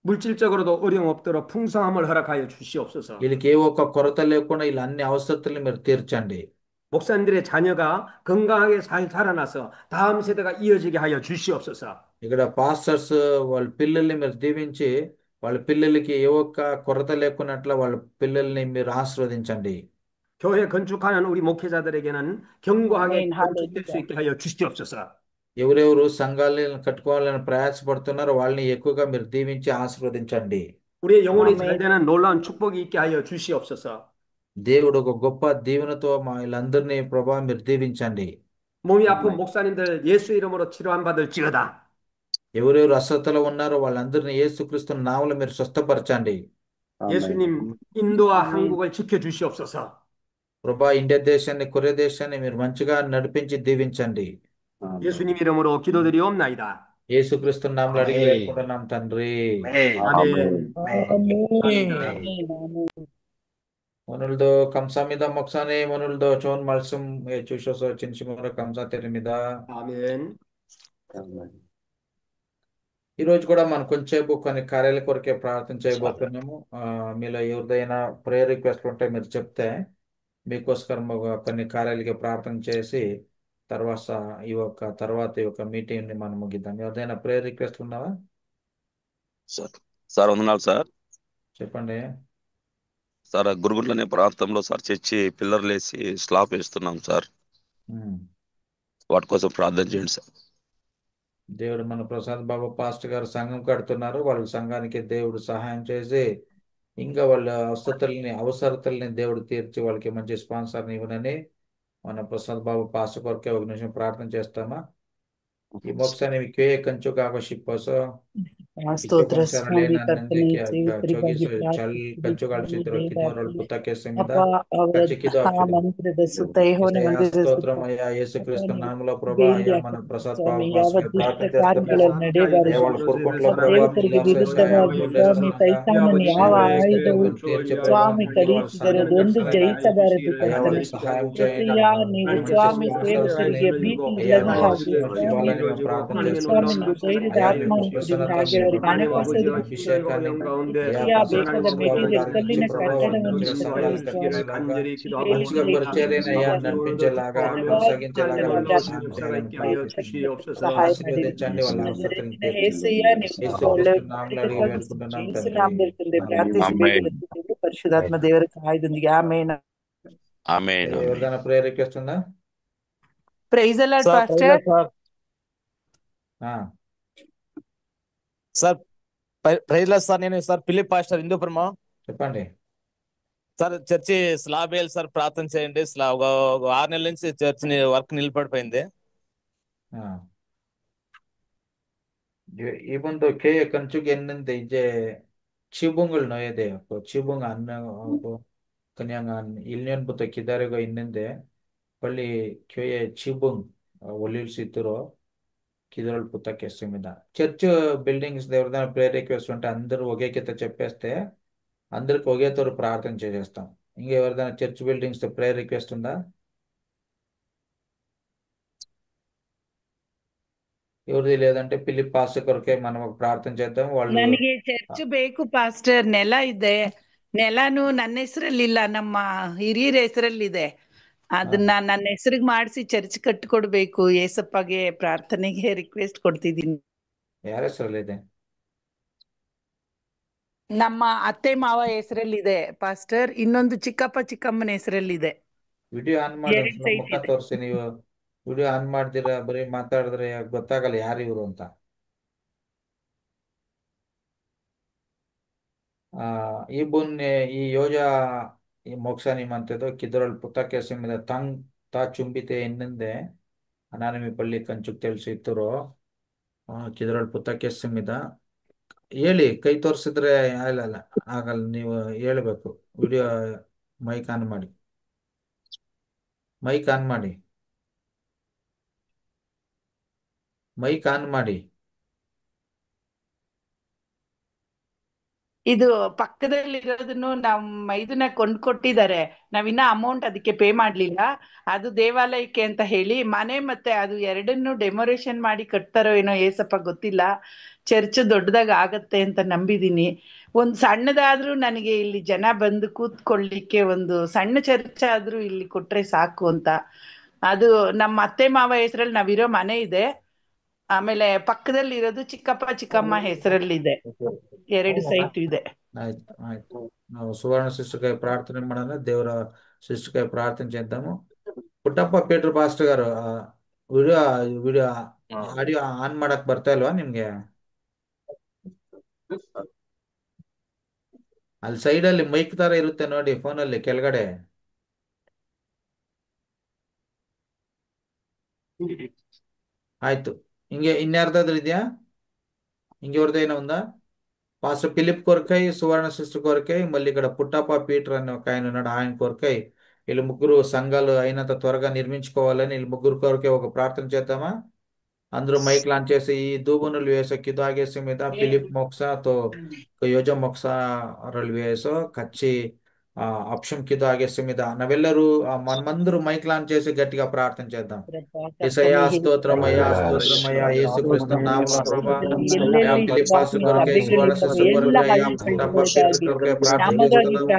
S3: 물질적으로도 어려움 없도록 풍성함을 허락하여 주시옵소서.
S2: వీళ్ళకి ఏ ఒక్క కొరత లేకుండా వీళ్ళ అన్ని అవసరతలు మీరు తీర్చండి.
S3: 목사님들의 자녀가 건강하게 잘 자라나서 다음 세대가 이어지게 하여 주시옵소서.
S2: ఇక్కడ పాస్టర్స్ వాళ్ళ పిల్లల్ని మీరు దీవించి వాళ్ళ పిల్లలకి ఏ ఒక్క కొరత లేకున్నట్ల వాళ్ళ పిల్లల్ని మీరు ఆశీర్వదించండి.
S3: 교회 건축하는 우리 목회자들에게는 견고하게
S7: ఆమేన్
S3: 건축될 수
S7: హల్లెలూయా
S3: 있게 하여 주시옵소서.
S2: ఎవరెవరు సంఘాలను కట్టుకోవాలని ప్రయాసపడుతున్నారో వాళ్ళని ఎక్కువగా మీరు దీవించి ఆశీర్వదించండి.
S3: 우리의 영혼이 잘
S7: ఆమేన్
S3: 되는 놀라운 축복이 있게 하여 주시옵소서.
S2: దేవుడు ఒక గొప్ప దీవెనతో మా వీళ్ళందరినీ ప్రభా మీరు దీవించండి.
S3: 몸이 아픈 목사님들 예수 이름으로 치료함 받을지어다.
S2: ఎవరెవరు అస్వస్థలో ఉన్నారో వాళ్ళందరినీ యేసుక్రీస్తు నామములో మీరు స్వస్థపరచండి.
S3: 예수님 인도와
S7: ఆమేన్
S3: 한국을 지켜 주시옵소서.
S2: ప్రభా ఇండియా దేశాన్ని కొరియా దేశాన్ని మీరు మంచిగా నడిపించి దీవించండి.
S3: 예수님 이름으로 기도드리옵나이다.
S2: యేసుక్రీస్తు నామములో అడిగి
S5: Amen.
S2: వేడుకుంటున్నాం తండ్రి.
S3: 아멘.
S7: ఆమేన్
S3: 아멘.
S7: ఆమేన్
S2: 오늘도 감사합니다 목사님. 오늘도 좋은 말씀 해주셔서 진심으로 감사드립니다.
S3: 아멘.
S2: ఈరోజు కూడా మనం కొంచెంసేపు కొన్ని కార్యాల కొరకే ప్రార్థన చేయబోతున్నాము. మీలో ఎవరిదైనా ప్రేయర్ రిక్వెస్ట్ ఉంటే మీరు చెప్తే మీకోసం కొన్ని కార్యాలకి ప్రార్థన చేసి తర్వాత ఈ యొక్క మీటింగ్ ని మనం ముగిద్దాం. ఎవరిదైనా ప్రేయర్ రిక్వెస్ట్ ఉన్నావా?
S8: సార్ వందనాలు సార్.
S2: చెప్పండి.
S8: సార్ గురుగుడ్ల అనే ప్రాంతంలో సార్ చర్చి పిల్లర్లు వేసి స్లాబ్ వేస్తున్నాం సార్. వాటి కోసం ప్రార్థన చేయండి సార్.
S2: దేవుడు మన ప్రసాద్ బాబు పాస్టర్ గారు సంఘం కడుతున్నారు. వాళ్ళ సంఘానికి దేవుడు సహాయం చేసి ఇంకా వాళ్ళ అవసరతల్ని దేవుడు తీర్చి వాళ్ళకి మంచి స్పాన్సర్ని ఇవ్వనని మన ప్రసాద్ బాబు పాస్టర్ కొరకే ఒక నిమిషం ప్రార్థన చేస్తామా? ఈ మోక్షాన్ని క్యే కంచు కాకషిప్పోసో
S7: ಸ್ತೋತ್ರ ಸ್ವಾಮಿ ಕರ್ತನೆ
S2: ನನ್ನಂಗೆ
S7: ಸೇವಕರಿಗಾಗಿ
S2: ಚಲ್ ಕಂಚು ಕಾಲ್ಸಿದ್ರು ಕಿದೋರಲ್ ಪುತಕ್ಕೆ ಸಮಿದ
S7: ಅಪ್ಪ ಅವರ
S2: ಕಚ್ಚಿಕಿದೋ
S7: ಆ ಮಂದಿರದ ಸುತ್ತ ಯೆಹೋವನ ಮಂದಿರದ
S2: స్తోత్రం
S7: ಸುತ್ತ
S2: అయ్యా యేసుక్రీస్తు నామములో ప్రభా
S7: ಬೇಲಿ
S2: అయ్యా మన
S7: ಹಾಕಿ
S2: ప్రసాద్
S7: ಸ್ವಾಮಿ
S2: బాబు
S7: ಯಾವ
S2: పాస్టర్
S7: ದುಷ್ಟ
S2: ప్రార్థన
S7: ಕಾರ್ಯಗಳು
S2: చేస్తున్నాము.
S7: ನಡೆಯಬಾರದು
S2: అయ్యా వాళ్ళ కుటుంబంలో
S7: ನಮ್ಮ
S2: ప్రభా
S7: ಸೇವಕರಿಗೆ ವಿರುದ್ಧವಾಗಿ ಸ್ವಾಮಿ ಸೈತಾನನ ಯಾವ ಆಯುಧವು ಸ್ವಾಮಿ ಕಡಿಸಿದರೆ ಅದೊಂದು ಜಯಿಸಬಾರದು
S2: అయ్యా
S7: ಕರ್ತನೆ
S2: వాళ్ళకి సహాయం చేయండి.
S7: ಎಸಯ್ಯ ನೀವು ಸ್ವಾಮಿ ಸೇವಕರಿಗೆ ಭೀತಿ ಇಲ್ಲದ ಹಾಗೆ ಸ್ವಾಮಿ
S2: ఇవ్వాలని మేము ప్రార్థన
S7: ಸ್ವಾಮಿ
S2: చేస్తున్నాము.
S7: ನೀವು ಧೈರ್ಯದ
S2: అయ్యా
S7: ಆತ್ಮ
S2: మీకు
S7: ಕೊಡಿ
S2: ప్రసన్నత
S7: ಹಾಗೆ ಅವರಿಗೆ ಹಣಕಾಸು
S2: అభిషేకాన్ని
S7: ಎಸಯ್ಯ ಬೇಕಾದ ಮೆಟೀರಿಯಲ್ ಕಲ್ಲಿನ ಕಟ್ಟಡವನ್ನು
S2: మంచిగా
S7: ಕಟ್ಟಲು
S2: సంఘాలు
S7: ಸ್ವಾಮಿ
S2: కట్టించేలాగా మంచిగా పరిచర్యను అయ్యా నడిపించేలాగా కొనసాగించేలాగా వాళ్ళకి సహాయం చేయాలని ప్రార్థిస్తున్నాం.
S7: సహాయ
S2: ఆశీర్వదించండి వాళ్ళ అవసరతను తీర్చండి.
S7: ఏసయ్య ನೀವು ಒಳ್ಳೆ
S2: యేసుక్రీస్తు నామములో అడిగి వేడుకుంటున్నాం తండ్రి.
S7: ನಾಮದಲ್ಲಿ ಪ್ರಾರ್ಥಿಸಿ
S8: ಆಮೆನ್.
S7: ಬೇಡಿಕೊಳ್ಳುತ್ತಿದ್ದೇವೆ ಪರಿಶುದ್ಧಾತ್ಮ ದೇವರ ಸಹಾಯದೊಂದಿಗೆ ಆಮೇನ್
S8: ఆమేన్.
S2: ఎవరిదైనా ప్రేయర్ రిక్వెస్ట్ ఉందా?
S7: ಪ್ರೈಸ್ ಅಲಾರ್ಡ್
S9: సార్
S7: ಪಾಸ್ಟರ್
S2: ఆ,
S9: సార్ ప్రైజ్ లార్డ్ సార్. నేను సార్ ఫిలిప్ పాస్టర్ హిందూపురము.
S2: చెప్పండి.
S9: సార్ చర్చి స్లాబ్ వేయాలి సార్, ప్రార్థన చేయండి. ఒక 6 నెలల నుంచి చర్చి వర్క్ నిలబడిపోయింది.
S2: ఆ. 이분도 교회 건축에 있는데 이제 지붕을 넣어야 돼요. 그 지붕 안 넣고 그냥 한 1년부터 기다리고 있는데 빨리 교회 지붕 올릴 수 있도록 기도를 부탁했습니다. చర్చ్ బిల్డింగ్స్ ఎవరిదైనా ప్రేయర్ రిక్వెస్ట్ ఉంటే అందరూ ఒకే కింద చెప్పేస్తే అందరికి ఒకేతోరు ప్రార్థన చేసేస్తాం. ఇంకా ఎవరిదైనా చర్చ్ బిల్డింగ్స్ ప్రేయర్ రిక్వెస్ట్ ఉందా? ఎవరిది లేదంటే పిలిప్ పాస్టర్ కొరకే మనం ఒక ప్రార్థన చేద్దాం. వాళ్ళు
S10: ನನಗೆ ಚರ್ಚ್ ಬೇಕು ಪಾಸ್ಟರ್. ನೆಲ ಇದೆ, ನೆಲನು ನನ್ನ ಹೆಸರಲ್ಲಿಲ್ಲ, ನಮ್ಮ ಹಿರಿಯರ ಹೆಸರಲ್ಲಿದೆ. ಅದನ್ನ ನನ್ನ ಹೆಸರಿಗೆ ಮಾಡಿಸಿ ಚರ್ಚ್ ಕಟ್ಟಿಕೊಡ್ಬೇಕು. ಏಸಪ್ಪಗೆ ಪ್ರಾರ್ಥನೆಗೆ ರಿಕ್ವೆಸ್ಟ್ ಕೊಡ್ತಿದ್ದೀನಿ.
S2: ಯಾರ ಹೆಸರಲ್ಲಿದೆ?
S10: ನಮ್ಮ ಅತ್ತೆ ಮಾವ ಹೆಸರಲ್ಲಿದೆ ಪಾಸ್ಟರ್. ಇನ್ನೊಂದು ಚಿಕ್ಕಪ್ಪ ಚಿಕ್ಕಮ್ಮನ ಹೆಸರಲ್ಲಿದೆ.
S2: ವಿಡಿಯೋ ಆನ್ ಮಾಡಿ
S10: ಎರಡು
S2: ಒಂದ್ಸಲ
S10: ಸೈಟ್
S2: ಮುಖ
S10: ಇದೆ.
S2: ತೋರಿಸಿ. ನೀವು ವಿಡಿಯೋ ಆನ್ ಮಾಡ್ತೀರಾ ಬರೀ ಮಾತಾಡಿದ್ರೆ ಗೊತ್ತಾಗಲ್ಲ ಯಾರು ಇವರು ಅಂತ. 이분 이 여자 이 목사님한테도 기도를 부탁했습니다. 땅 다 준비되어 있는데 하나님이 빨리 건축될 수 있도록 기도를 부탁했습니다. ಹೇಳಿ, ಕೈ ತೋರಿಸಿದ್ರೆ ಆಗಲ್ಲ, ಆಗಲ್ಲ. ನೀವು ಹೇಳ್ಬೇಕು. ವಿಡಿಯೋ ಮೈಕ್ ಆನ್ ಮಾಡಿ, ಮೈಕ್ ಆನ್ ಮಾಡಿ, ಮೈಕ್ ಆನ್ ಮಾಡಿ.
S10: ಇದು ಪಕ್ಕದಲ್ಲಿರೋದನ್ನು ನಮ್ಮ ಇದನ್ನ ಕೊಂಡ್ಕೊಟ್ಟಿದ್ದಾರೆ. ನಾವಿನ್ನ ಅಮೌಂಟ್ ಅದಕ್ಕೆ ಪೇ ಮಾಡ್ಲಿಲ್ಲ. ಅದು ದೇವಾಲಯಕ್ಕೆ ಅಂತ ಹೇಳಿ ಮನೆ ಮತ್ತೆ ಅದು ಎರಡನ್ನು ಡೆಮೊರೇಷನ್ ಮಾಡಿ ಕಟ್ತಾರೋ ಏನೋ ಏಸಪ್ಪ ಗೊತ್ತಿಲ್ಲ. ಚರ್ಚ್ ದೊಡ್ಡದಾಗ ಆಗತ್ತೆ ಅಂತ ನಂಬಿದೀನಿ. ಒಂದ್ ಸಣ್ಣದಾದ್ರೂ ನನಗೆ ಇಲ್ಲಿ ಜನ ಬಂದು ಕೂತ್ಕೊಳ್ಳಿಕ್ಕೆ ಒಂದು ಸಣ್ಣ ಚರ್ಚ್ ಆದ್ರೂ ಇಲ್ಲಿ ಕೊಟ್ರೆ ಸಾಕು ಅಂತ. ಅದು ನಮ್ಮ ಅತ್ತೆ ಮಾವ ಹೆಸರಲ್ಲಿ ನಾವಿರೋ ಮನೆ ಇದೆ. ಆಮೇಲೆ ಪಕ್ಕದಲ್ಲಿ ಇರೋದು ಚಿಕ್ಕಪ್ಪ ಚಿಕ್ಕಮ್ಮ ಹೆಸರಲ್ಲಿದೆ. 2 ಸೈಟ್ ಇದೆ.
S2: ಆಯ್ತು, ಆಯ್ತು. ನಾವು సువర్ణ సిస్టర్ ప్రార్థన ಮಾಡೋಣ. దేవుర సిస్టర్ ప్రార్థన చేద్దాము. ಪುಟ್ಟಪ್ಪ ಪೀಟರ್ ಪಾಸ್ಟರ್ గారు, ವಿಡಿಯೋ ವಿಡಿಯೋ ಆಡಿಯೋ ಆನ್ ಮಾಡಕ್ ಬರ್ತಾ ಇಲ್ವಾ ನಿಮ್ಗೆ? ಅಲ್ಲಿ ಸೈಡ್ ಅಲ್ಲಿ ಮೈಕ್ ತರ ಇರುತ್ತೆ ನೋಡಿ ಫೋನಲ್ಲಿ ಕೆಳಗಡೆ. ಆಯ್ತು. ಹಿಂಗೆ ಇನ್ಯಾರ್ದಾದ್ರೂ ಇದೆಯಾ? ఇంకెవరిదో అయినా ఉందా? పాస్టర్ ఫిలిప్ కొరకై, సువర్ణ సిస్టర్ కొరకై, మళ్ళీ ఇక్కడ పుట్టప్ప పీటర్ అనే ఒక ఆయన ఉన్నాడు, ఆయన కొరకై. వీళ్ళు ముగ్గురు సంఘాలు అయినంత త్వరగా నిర్మించుకోవాలని వీళ్ళు ముగ్గురు కొరకే ఒక ప్రార్థన చేద్దామా? అందరూ మైక్ లాంచ్ చేసి ఈ దూబునులు వేసో కిదాగేసి మీద ఫిలిప్ మొక్సాతో ಯೋಜ ಮೊಕ್ಸ ರಲ್ వేసో కచ్చి అప్షం కిదాగేసి మీద నావెల్లరూ మనమందరూ మైక్ లాంచ్ చేసి గట్టిగా ప్రార్థన చేద్దాం. యేసయ్యా స్తోత్రమయ్యా, స్తోత్రమయ్యా, యేసుక్రీస్తు నామములో ప్రభువా, అయ్యా ఫిలిప్ పాస్టర్ కొరకై, సువర్ణ సిస్టర్ కొరకై, అయ్యా పుట్టప్ప పీటర్ కొరకై ప్రార్థన చేస్తున్నాము.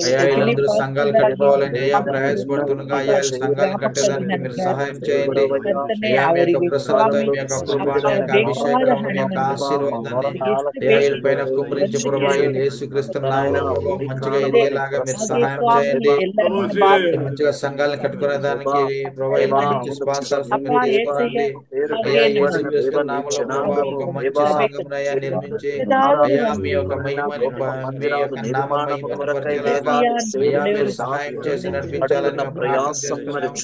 S2: అయ్యా వీళ్ళందరూ సంఘాలు కట్టుకోవాలని అయ్యా ప్రయాసపడుతుండగా అయ్యా వీళ్ళ సంఘాలను కట్టేదానికి మీరు సహాయం చేయండి. అయ్యా మీ యొక్క ప్రసన్నత, మీ యొక్క కృప, మీ యొక్క అభిషేకం, మీ యొక్క ఆశీర్వాదాన్ని అయ్యా వీళ్ళ పైన కుమ్మరించి ప్రభా, యేసుక్రీస్తు నామములో ప్రభువా మంచిగా ఎదిగేలాగా మీరు సహాయం చేయండి. మంచిగా సంఘాలను కట్టుకునే దానికి ప్రభా వీళ్ళకి మంచి స్పాన్సర్స్ మీరు తీసుకోండి. అయ్యా యేసుక్రీస్తు నామములో ప్రభా ఒక మంచి సంఘం అయ్యా నిర్మించి అయ్యా మీ యొక్క మహిమని, మీ యొక్క నామ మహిమని పరిచేలాగా అయ్యా మీరు సహాయం చేసి నడిపించాలని మేము ప్రార్థన చేస్తున్నాము.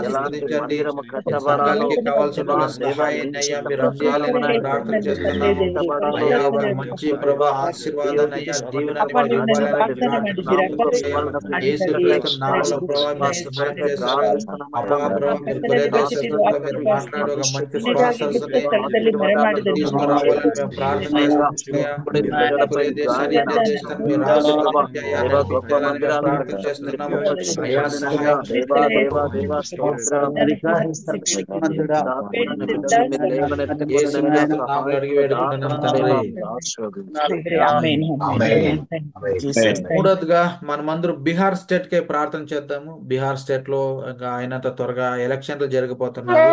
S2: ఆశీర్వదించండి. సంఘాలకి కావాల్సిన ఒక సహాయాన్ని అయ్యా మీరు అందియాలని మేము ప్రార్థన చేస్తున్నాము. అయ్యా ఒక మంచి ప్రభా ఆశీర్వాదాన్ని అయ్యా దీవెనని మీరు ఇవ్వాలని ప్రార్థన యేసుక్రీస్తు నామములో ప్రభా మీరు సహాయం చేశారు. అబ్బా ప్రభా మీరు కొరే దేశస్తులతో మీరు మాట్లాడే ఒక మంచి స్పాన్సర్స్ ని తీసుకురావాలని మేము ప్రార్థన చేస్తున్నాం. కొరే దేశాన్ని, ఇండియా దేశాన్ని మీరు ఆశీర్వదించి అయ్యా నడిపించాలని మేము ప్రార్థన చేస్తున్నాము. అయ్యా సహాయం యేసుక్రీస్తు నామములో అడిగి వేడుకుంటున్నాం తండ్రి. మూడోదిగా మనమందరూ బీహార్ స్టేట్ కే ప్రార్థన చేద్దాము. బీహార్ స్టేట్ లో ఇంకా అయినంత త్వరగా ఎలక్షన్లు జరిగిపోతున్నాయి.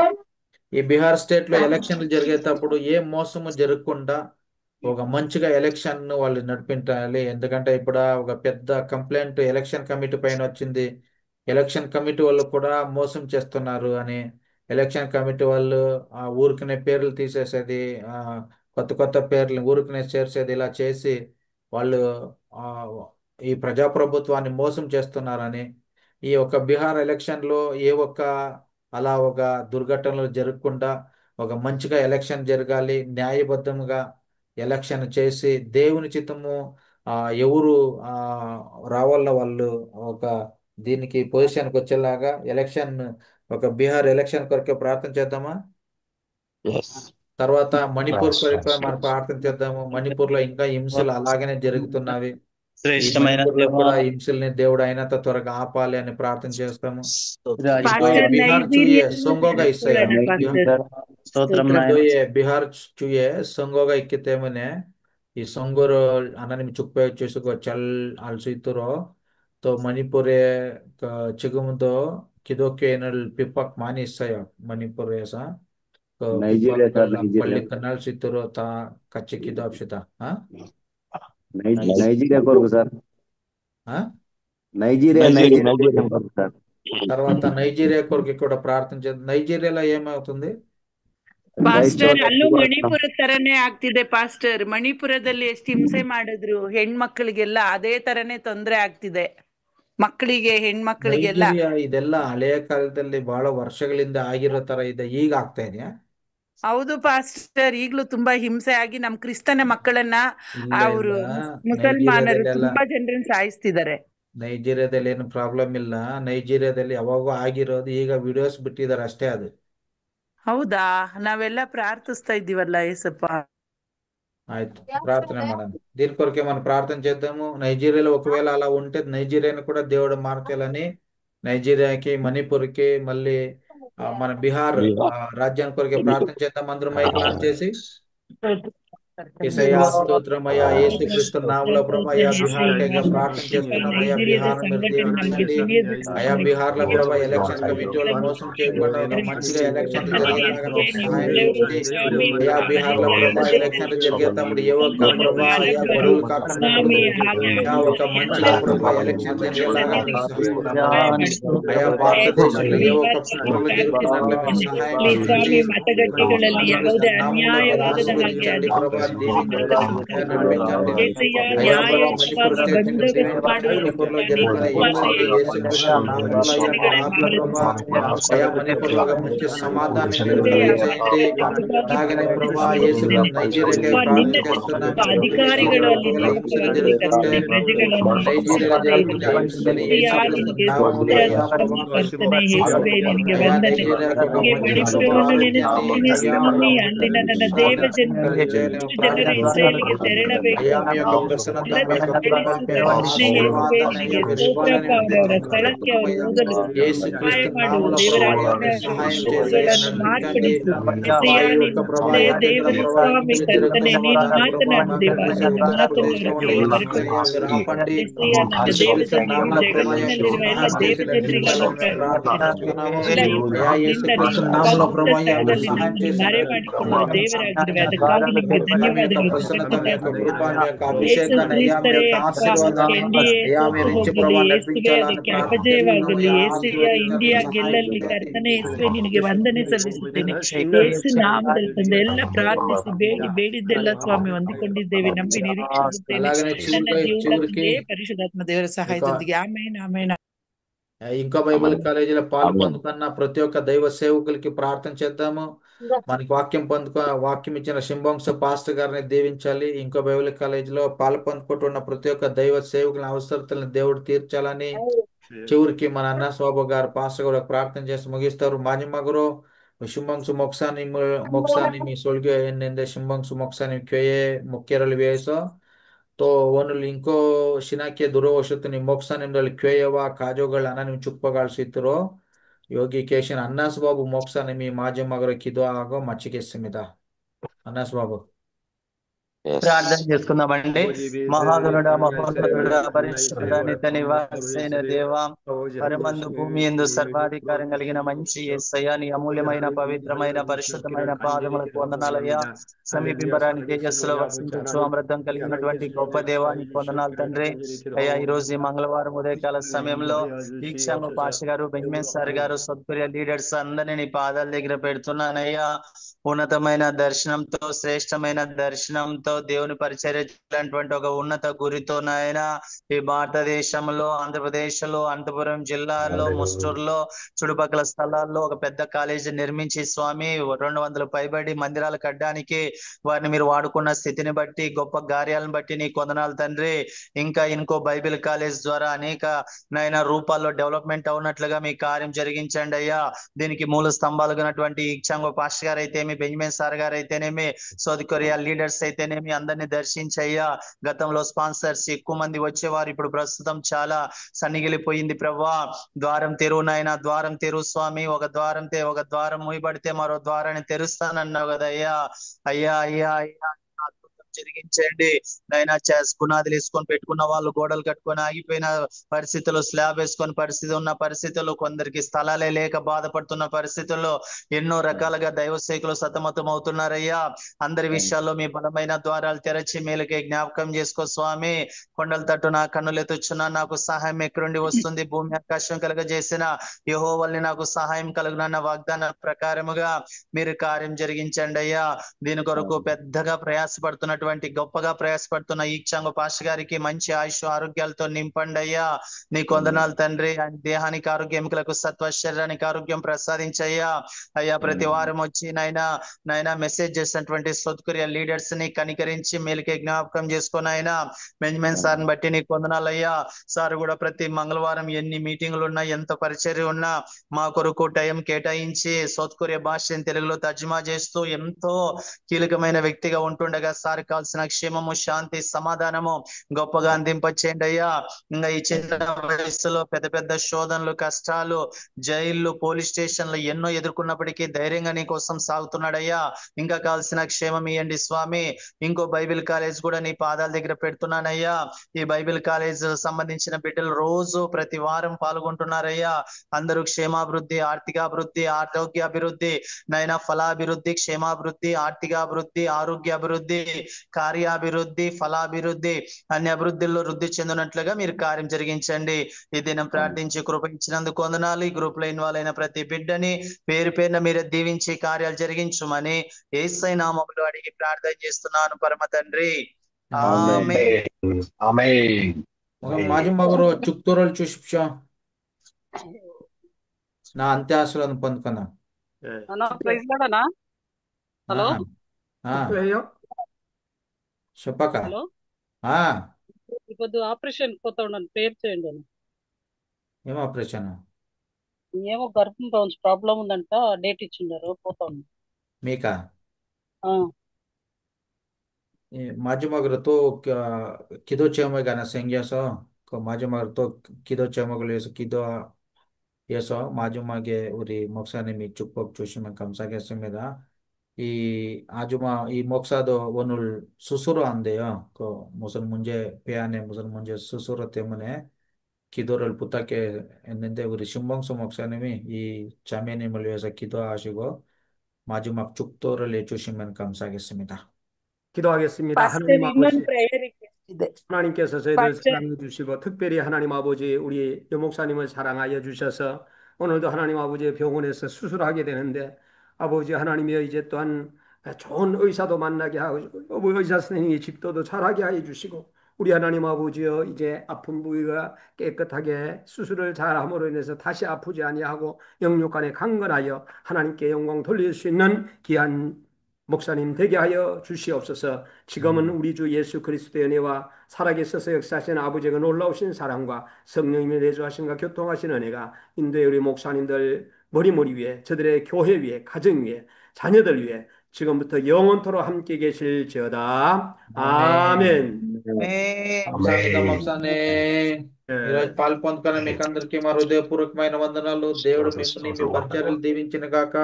S2: ఈ బీహార్ స్టేట్ లో ఎలక్షన్లు జరిగేటప్పుడు ఏ మోసము జరగకుండా ఒక మంచిగా ఎలక్షన్ వాళ్ళు నడిపించాలి. ఎందుకంటే ఇప్పుడు ఒక పెద్ద కంప్లైంట్ ఎలక్షన్ కమిటీ పైన వచ్చింది. ఎలక్షన్ కమిటీ వాళ్ళు కూడా మోసం చేస్తున్నారు అని. ఎలక్షన్ కమిటీ వాళ్ళు ఊరికనే పేర్లు తీసేసేది, కొత్త కొత్త పేర్లు ఊరికనే చేర్చేది, ఇలా చేసి వాళ్ళు ఈ ప్రజాప్రభుత్వాన్ని మోసం చేస్తున్నారని. ఈ ఒక బీహార్ ఎలక్షన్ లో ఏ ఒక్క అలా ఒక దుర్ఘటనలు జరగకుండా ఒక మంచిగా ఎలక్షన్ జరగాలి, న్యాయబద్ధంగా ఎలక్షన్ చేసి దేవుని చిత్తము ఎవరు రావాల వాళ్ళు ఒక దీనికి పొజిషన్కి వచ్చేలాగా ఎలక్షన్ ఒక బీహార్ ఎలక్షన్ కొరకే ప్రార్థన చేద్దామా? తర్వాత మణిపూర్ కొరకు మనం ప్రార్థన చేద్దాము. మణిపూర్ లో ఇంకా హింసలు అలాగనే జరుగుతున్నవి. ఈ మణిపూర్ లో కూడా హింసల్ని దేవుడు అయినంత త్వరగా ఆపాలి అని ప్రార్థన చేస్తాము. బిహార్ చూయే సొంగోగా ఇస్తాయి. బిహార్ చూయే సొంగోగా ఇక్కితేమనే ఈ సొంగూరు అనని చుప్పే చూసుకో చల్ అల్సితురో తో మణిపూరే చిగుముతో కిదోకే పిప్పక్ మాని ఇస్తాయో మణిపూర్ వేసా పల్లి కన్నాల్ సిత్తురు తా కచ్చి కిదాప్షిత
S5: నైజీరియా కొరకు సార్, నైజీరియా సార్.
S2: తర్వాత నైజీరియా కొరకు కూడా ప్రార్థన చేద్దాం. నైజీరియాలో ఏమవుతుంది
S10: ಪಾಸ್ಟರ್? ಅಲ್ಲೂ ಮಣಿಪುರ ತರನೇ ಆಗ್ತಿದೆ ಪಾಸ್ಟರ್. ಮಣಿಪುರದಲ್ಲಿ ಎಷ್ಟು ಹಿಂಸೆ ಮಾಡಿದ್ರು ಹೆಣ್ಮಕ್ಳಿಗೆಲ್ಲ ಅದೇ ತರನೇ ತೊಂದರೆ ಆಗ್ತಿದೆ. ಮಕ್ಕಳಿಗೆ ಹೆಣ್ಮಕ್ಳಿಗೆಲ್ಲ.
S2: ನೈಜೀರಿಯಾ ಇದೆಲ್ಲ ಹಳೆಯ ಕಾಲದಲ್ಲಿ ಬಹಳ ವರ್ಷಗಳಿಂದ ಆಗಿರೋ ತರ ಇದೆ, ಈಗ ಆಗ್ತಾ ಇದೆಯಾ?
S10: ಹೌದು ಪಾಸ್ಟರ್, ಈಗ್ಲೂ ತುಂಬಾ ಹಿಂಸೆ ಆಗಿ ನಮ್ ಕ್ರಿಸ್ತನ ಮಕ್ಕಳನ್ನ ಅವರು ಮುಸಲ್ಮಾನರು ತುಂಬಾ ಜನರನ್ನ ಸಾಯಿಸ್ತಿದ್ದಾರೆ.
S2: ನೈಜೀರಿಯಾದಲ್ಲಿ ಏನು ಪ್ರಾಬ್ಲಮ್ ಇಲ್ಲ. ನೈಜೀರಿಯಾದಲ್ಲಿ ಯಾವಾಗೂ ಆಗಿರೋದು, ಈಗ ವಿಡಿಯೋಸ್ ಬಿಟ್ಟಿದ್ದಾರೆ ಅಷ್ಟೇ. ಅದು
S10: ಹೌದಾ? ನಾವೆಲ್ಲ ప్రార్థిస్తా ఇದ್ದೀవల్ల యేసప్ప.
S2: ఆಯ್ತು, ప్రార్థన ಮಾಡೋಣ. దీని కొరకే మనం ప్రార్థన చేద్దాము. నైజీరియాలో ఒకవేళ అలా ఉంటే నైజీరియాని కూడా దేవుడు మార్చాలని, నైజీరియాకి, మణిపూర్కి, మళ్ళీ మన బీహార్ రాజ్యానికి కొరకే ప్రార్థన చేద్దాం. అందరూ మైకులు ఆన్ చేసి యేసయ్యా స్తోత్రమయ్యా, యేసుక్రీస్తు నామములో ప్రభు అయ్యా బీహార్ కి ప్రార్థన చేస్తున్నాం. అయ్యా బీహార్ మీరు దీవించండి. అయ్యా బీహార్ లో ప్రభు ఎలక్షన్ కమిటీ వాళ్ళు మోసం చేయకుండా మంచిగా ఎలక్షన్ జరిగేలాగా సహాయం చేయండి. అయ్యా బీహార్ లో ప్రభు ఎలక్షన్ జరిగే తమ్ముడు ఏ ఒక్క ప్రభు అయ్యా గొడవలు కాకుండా అయ్యా ఒక మంచిగా ప్రభు ఎలక్షన్ జరిగేలాగా అయ్యా భారతదేశంలో ఏ ఒక్క కుట్రలు జరుగుతున్నట్లు మీరు సహాయం చేయండి. ఆశీర్వదించండి ప్రభు, నడిపించండి. అయ్యా ప్రభు మణిపూర్ స్టేట్ మణిపూర్ లో జరుగుతున్న అయ్యా మణిపూర్ లో మంచి సమాధానం మీరు కలిగజేయండి. అలాగనే ప్రభు యేసు నైజీరియాకి ప్రార్థన చేస్తున్నాం. నైజీరియాలో ఒకవేళ హింసలు జరుగుతుంటే, నైజీరియాలో జరుగుతున్న హింసని యేసుక్రీస్తు నామములో అయ్యా ప్రభు అయ్యా నైజీరియాకి ఒక మంచి ప్రభు ఆలోచించండి. అయ్యా మీ యొక్క ప్రసన్నత, మీ యొక్క ప్రభావం, మీ యొక్క ఆశీర్వాదాన్ని అయ్యా మీరు ఇవ్వాలని యేసుక్రీస్తు నామములో ప్రభు అయ్యా మీరు సహాయం చేసి నడిపించండి. ఈ యొక్క ప్రభా ఎక్కడ ప్రభా హింసలు జరుగుతున్న ఆపండి. యేసుక్రీస్తు నామములో ప్రభు సహాయం చేసి నడిపించాలని మేము ప్రార్థిస్తున్నాము. అయ్యా యేసుక్రీస్తు నామములో ప్రభు అయ్యా మీరు సహాయం చేసి ప్రసన్నత, మీ యొక్క కృప, మీ యొక్క అభిషేకాన్ని అయ్యా మీ యొక్క ఆశీర్వాదాన్ని అయ్యా మీరు ఇచ్చి ప్రభా నడిపించాలని ప్రార్థిస్తున్నాము.
S7: ಇಂಡಿಯಾ ಗೆಲ್ಲಲ್ಲಿ ಕರ್ತನೆ ಯೇಸುವೆ ನಿನಗೆ ವಂದನೆ ಸಲ್ಲಿಸುತ್ತೇನೆ. ಯೇಸು ನಾಮದಲ್ಲಿ ತಂದೆ ಎಲ್ಲ ಪ್ರಾರ್ಥಿಸಿ ಬೇಡಿದ್ದೆಲ್ಲ ಸ್ವಾಮಿ ಹೊಂದಿಕೊಂಡಿದ್ದೇವೆ, ನಂಬಿ ನಿರೀಕ್ಷಿಸುತ್ತೇನೆ. ನನ್ನ ಜೀವನಕ್ಕೆ ಪರಿಶುದ್ಧಾತ್ಮ ದೇವರ ಸಹಾಯದೊಂದಿಗೆ ಆಮೇನ್ ಆಮೇನ್.
S2: ఇంకా బైబిల్ కాలేజీలో పాలు పొందుకున్న ప్రతి ఒక్క దైవ సేవకులకి ప్రార్థన చేద్దాము. మనకి వాక్యం ఇచ్చిన సింబంశ పాస్టర్ గారిని దీవించాలి. ఇంకో బైబిల్ కాలేజీలో పాలు పొందుకుంటున్న ప్రతి ఒక్క దైవ సేవకుల అవసరతలను దేవుడు తీర్చాలని చివరికి మన అన్న శోభ గారు పాస్టర్ కూడా ప్రార్థన చేసి ముగిస్తారు. మాజీ మగరు ಶಿಂಬಂಗ್ಸು ಮೊಕ್ಸಾನಿ ಮಿ ಸೊಳ್ಗೆ ಎನ್ನೆಂದೆ ಶಿಂಬಂಗ್ಸು ಮೊಕ್ಸಾನಿ ಕ್ಯೊಯೆ ಮೊಕ್ಕೆರಳು ವೇಸೋ तो ओनुल इंको शिनाके दुरोवशतुनि मोक्सानिंदल क्योयवा काजोगळ अननि चुप्पगाळ्सितरो योगी केशन अन्नास बाबु मोक्सानि मी माजे मगर किदो आगो मచ్చికెస్మిదా అన్నాస్ బాబు
S11: ప్రార్థన చేసుకుందామండి. మహాగణుడ మహోన్నతుడ పరిశుద్ధుడ నిత్య నివాసైన దేవా, పరమందు భూమి యందు సర్వాధికారం కలిగిన మంచి యేసయ్యా, నీ అమూల్యమైన పవిత్రమైన పరిశుద్ధమైన పాదములకు వందనాలయ్యా. సమీపింపరాని తేజస్సులో వసించు అమృతం కలిగినటువంటి గొప్ప దేవానికి వందనాలు తండ్రి. అయ్యా ఈ రోజు ఈ మంగళవారం ఉదయకాల సమయంలో ఈక్షామ పాష గారు, బెంజమిన్ సార్ గారు, సత్పుర్య లీడర్స్ అందరినీ నీ పాదాల దగ్గర పెడుతున్నానయ్యా. ఉన్నతమైన దర్శనంతో, శ్రేష్టమైన దర్శనంతో, దేవుని పరిచర్యటువంటి ఒక ఉన్నత గురితో నాయన ఈ భారతదేశంలో, ఆంధ్రప్రదేశ్ లో, అనంతపురం జిల్లాలో, ముస్టూరులో, చుట్టుపక్కల స్థలాల్లో ఒక పెద్ద కాలేజీ నిర్మించి స్వామి 200 పైబడి మందిరాలు కట్టడానికి వారిని మీరు వాడుకున్న స్థితిని బట్టి, గొప్ప కార్యాలను బట్టి నీ వందనాలు తండ్రి. ఇంకా ఇంకో బైబిల్ కాలేజ్ ద్వారా అనేక నాయన రూపాల్లో డెవలప్మెంట్ అవునట్లుగా మీ కార్యం జరిగించండి అయ్యా. దీనికి మూల స్తంభాలుగా ఉన్నటువంటి ఈక్షాంగ పాస్టర్ గారు అయితేమి, బెంజమిన్ సార్ గారు అయితేనేమి, సౌత్ కొరియా లీడర్స్ అయితేనేమి అందరినీ దర్శించయ్యా. గతంలో స్పాన్సర్స్ ఎక్కువ మంది వచ్చేవారు, ఇప్పుడు ప్రస్తుతం చాలా సన్నిగిలిపోయింది ప్రభా. ద్వారం తెరువు నాయన, ద్వారం తెరువు స్వామి. ఒక ద్వారం మూయబడితే మరో ద్వారాన్ని తెరుస్తానన్నావు కదా అయ్యా. అయ్యా అయ్యా అయ్యా జరిగించండి నాయన. పునాదులు వేసుకొని పెట్టుకున్న వాళ్ళు గోడలు కట్టుకొని ఆగిపోయిన పరిస్థితుల్లో, స్లాబ్ వేసుకొని పరిస్థితి ఉన్న పరిస్థితుల్లో, కొందరికి స్థలాలే లేక బాధపడుతున్న పరిస్థితుల్లో ఎన్నో రకాలుగా దైవ సేవకులు సతమతం అవుతున్నారయ్యా. అందరి విషయాల్లో మీ బలమైన ద్వారాలు తెరచి మేలుకే జ్ఞాపకం చేసుకో స్వామి. కొండల తట్టు నా కన్నులు ఎత్తుచున్నా, నాకు సహాయం ఎక్కడుండి వస్తుంది? భూమి ఆకాశం కలుగజేసిన యెహోవాని నాకు సహాయం కలుగునన్న వాగ్దాన ప్రకారముగా మీరు కార్యం జరిగించండి అయ్యా. దీని కొరకు పెద్దగా ప్రయాసపడుతున్నట్టు చేస్తున్నటువంటి గొప్పగా ప్రయాసపడుతున్న ఈక్షంగ పాస్టర్ గారికి మంచి ఆయుష్ ఆరోగ్యాలతో నింపండి అయ్యా. నీ కొందనాలు తండ్రి. ఆయన దేహానికి ఆరోగ్యం, ఎముకలకు సత్వ, శరీరానికి ఆరోగ్యం ప్రసాదించయ్యా. అయ్యా ప్రతి వారం వచ్చి నాయన మెసేజ్ చేసినటువంటి సౌత్కర్య లీడర్స్ ని కనికరించి మేలుకే జ్ఞాపకం చేసుకుని ఆయన బెంజమిన్ సార్ని బట్టి నీకు వందనాలయ్యా. సార్ కూడా ప్రతి మంగళవారం ఎన్ని మీటింగులు ఉన్నా, ఎంత పరిచర్య ఉన్నా మా కొరకు టైం కేటాయించి సౌత్ కొరియా భాషని తెలుగులో తర్జుమా చేస్తూ ఎంతో కీలకమైన వ్యక్తిగా ఉంటుండగా సార్ కావాల్సిన క్షేమము, శాంతి, సమాధానము గొప్పగా అందింపచేయండి అయ్యా. ఇంకా ఈ చిన్న వయసులో పెద్ద పెద్ద శోధనలు, కష్టాలు, జైళ్ళు, పోలీస్ స్టేషన్లు ఎన్నో ఎదుర్కొన్నప్పటికీ ధైర్యంగా నీ కోసం సాగుతున్నాడయ్యా. ఇంకా కావాల్సిన క్షేమం ఇవ్వండి స్వామి. ఇంకో బైబిల్ కాలేజ్ కూడా నీ పాదాల దగ్గర పెడుతున్నానయ్యా. ఈ బైబిల్ కాలేజ్ సంబంధించిన బిడ్డలు రోజు ప్రతి వారం పాల్గొంటున్నారయ్యా. అందరూ క్షేమాభివృద్ధి, ఆర్థికాభివృద్ధి, ఆరోగ్యాభివృద్ధి, నైనా ఫలాభివృద్ధి, క్షేమాభివృద్ధి, ఆర్థికాభివృద్ధి, ఆరోగ్యాభివృద్ధి, కార్యాభివృద్ధి, ఫలాభివృద్ధి, అన్ని అభివృద్ధిలో వృద్ధి చెందినట్లుగా మీరు కార్యం జరిగించండి. ఈ దినం ప్రార్థించి కృప ఇచ్చినందుకు వందనాలు. ఈ గ్రూప్ లో ఇన్వాల్వ్ అయిన ప్రతి బిడ్డని పేరు పేరున మీరే దీవించి కార్యాలు జరిగించుమని యేసయ్య నామములో అడిగి ప్రార్థన చేస్తున్నాను పరమ తండ్రి.
S2: మాజీ మగరు చుక్తూరులు చూసి నా అంత్య ఆశలను పొందుకున్నా.
S12: హలో
S2: చెప్పక
S12: హలో, కొద్దిగా ఆపరేషన్ పోతా ఉన్నాను, పేరు చేయండి అని.
S2: ఏం ఆపరేషన్?
S12: ఏమో గర్భం ప్రాబ్లం ఉందంట, డేట్ ఇచ్చిండారు, పోతా ఉన్నాను.
S2: మీకా? 마지막으로 또 기도 제목에 관한 생겨서 그 마지막으로 또 기도 제목을 위해서 기도해서 마지막에 우리 목사님이 축복 주시면 감사하겠습니다. 이 목사도 오늘 수술을 한대요. 그 무슨 문제, 배 안에 무슨 문제 수술 때문에 기도를 부탁했는데 우리 신봉수 목사님이 이 자매님을 위해서 기도하시고 마지막 축도를 해주시면 감사하겠습니다.
S3: 기도하겠습니다. 하나님 아버지, 하나님께서 저희들 사랑해 주시고 특별히 하나님 아버지 우리 여목사님을 사랑하여 주셔서 오늘도 하나님 아버지 병원에서 수술하게 되는데 아버지 하나님이여 이제 또한 좋은 의사도 만나게 하고 의사 선생님이 집도도 잘하게 하여 주시고 우리 하나님 아버지여 이제 아픈 부위가 깨끗하게 수술을 잘함으로 인해서 다시 아프지 아니하고 영육간에 강건하여 하나님께 영광 돌릴 수 있는 귀한 목사님 되게 하여 주시옵소서. 지금은 우리 주 예수 그리스도의 은혜와 살아계셔서 역사하시는 아버지의 놀라우신 사랑과 성령님의 내주하심과 교통하신 은혜가 인도의 우리 목사님들 머리 위에, 저들의 교회 위에, 가정 위에, 자녀들 위에 지금부터 영원토록 함께 계실지어다. 아멘.
S2: 감사합니다 목사님. ఈరోజు పాలు పొందుకొని మీకు అందరికీ మా హృదయపూర్వకమైన వందనాలు. దేవుడు మిమ్మల్ని మీ పరిచర్యలు దీవించిన గాక.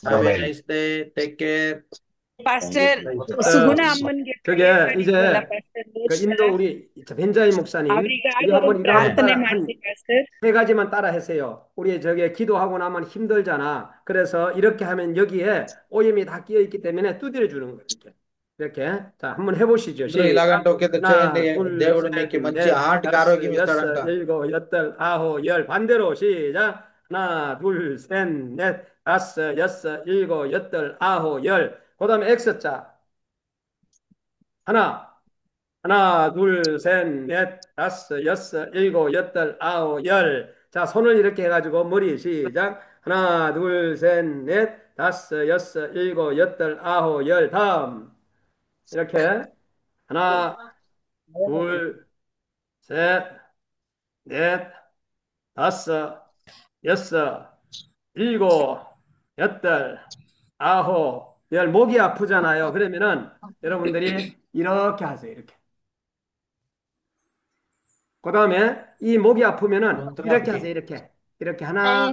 S2: Have a nice day. Take care.
S10: 파스టర్ 수구나 한번
S3: 그게 이제 그 인도 우리 벤자인 목사님 우리 한번 세 가지만 따라 하세요. 우리 저기 기도하고 나면 힘들잖아. 그래서 이렇게 하면 여기에 오염이 다 끼어 있기 때문에 두드려 주는 거예요. 이렇게 자 한번 해보시죠.
S2: ఇలాగంటే ఒకేదో చేయండి. దేవుడు మీకు మంచి హార్ట్ ఆరోగ్యం ఇస్తాడంట.
S3: 7, 8, 9, 10 반대로 시작. 하나, 둘, 셋, 넷, 다섯, 여섯, 일곱, 여덟, 아홉, 열. 그 다음에 X자. 하나, 둘, 셋, 넷, 다섯, 여섯, 일곱, 여덟, 아홉, 열. 자, 손을 이렇게 해가지고 머리 시작. 하나, 둘, 셋, 넷, 다섯, 여섯, 일곱, 여덟, 아홉, 열. 다음. 이렇게. 하나, 둘, 셋, 넷, 다섯, 여섯, 일곱, 여덟, 아홉, 열. 목이 아프잖아요. 그러면은 여러분들이 이렇게 하세요. 이렇게. 그 다음에 이 목이 아프면은 이렇게 하세요. 이렇게 하나,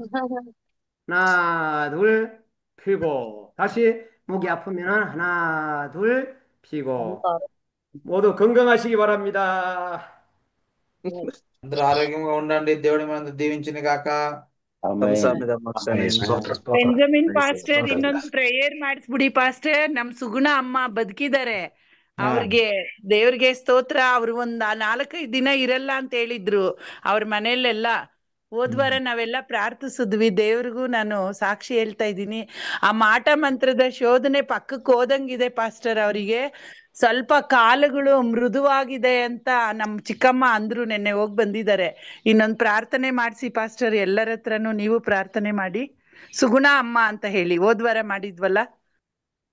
S3: 둘, 피고. 다시 목이 아프면은 하나, 둘, 피고. 모두 건강하시기 바랍니다.
S2: అందరూ ఆరోగ్యంగా ఉండండి. దేవుడి మన దీవించిన గాక.
S10: ಬೆಂಜಮಿನ್ ಪಾಸ್ಟರ್ ಇನ್ನೊಂದು ಪ್ರೇಯರ್ ಮಾಡಿಸ್ಬಿಡಿ ಪಾಸ್ಟರ್. ನಮ್ ಸುಗುಣ ಅಮ್ಮ ಬದುಕಿದ್ದಾರೆ. ಅವ್ರಿಗೆ ದೇವ್ರಿಗೆ ಸ್ತೋತ್ರ. ಅವ್ರು ಒಂದ್ 4-5 ದಿನ ಇರಲ್ಲ ಅಂತ ಹೇಳಿದ್ರು ಅವ್ರ ಮನೆಯಲ್ಲೆಲ್ಲ. ಹೋದ್ವಾರ ನಾವೆಲ್ಲ ಪ್ರಾರ್ಥಿಸಿದ್ವಿ. ದೇವ್ರಿಗೂ ನಾನು ಸಾಕ್ಷಿ ಹೇಳ್ತಾ ಇದ್ದೀನಿ. ಆ ಮಾಟ ಮಂತ್ರದ ಶೋಧನೆ ಪಕ್ಕಕ್ಕೆ ಹೋದಂಗಿದೆ ಪಾಸ್ಟರ್. ಅವರಿಗೆ ಸ್ವಲ್ಪ ಕಾಲುಗಳು ಮೃದುವಾಗಿದೆ ಅಂತ ನಮ್ ಚಿಕ್ಕಮ್ಮ ಅಂದ್ರು, ನೆನ್ನೆ ಹೋಗಿ ಬಂದಿದ್ದಾರೆ. ಇನ್ನೊಂದು ಪ್ರಾರ್ಥನೆ ಮಾಡಿಸಿ ಪಾಸ್ಟರ್, ಎಲ್ಲರ ಹತ್ರನೂ ನೀವು ಪ್ರಾರ್ಥನೆ ಮಾಡಿ. ಸುಗುಣ ಅಮ್ಮ ಅಂತ ಹೇಳಿ ಹೋದ್ವಾರ ಮಾಡಿದ್ವಲ್ಲ.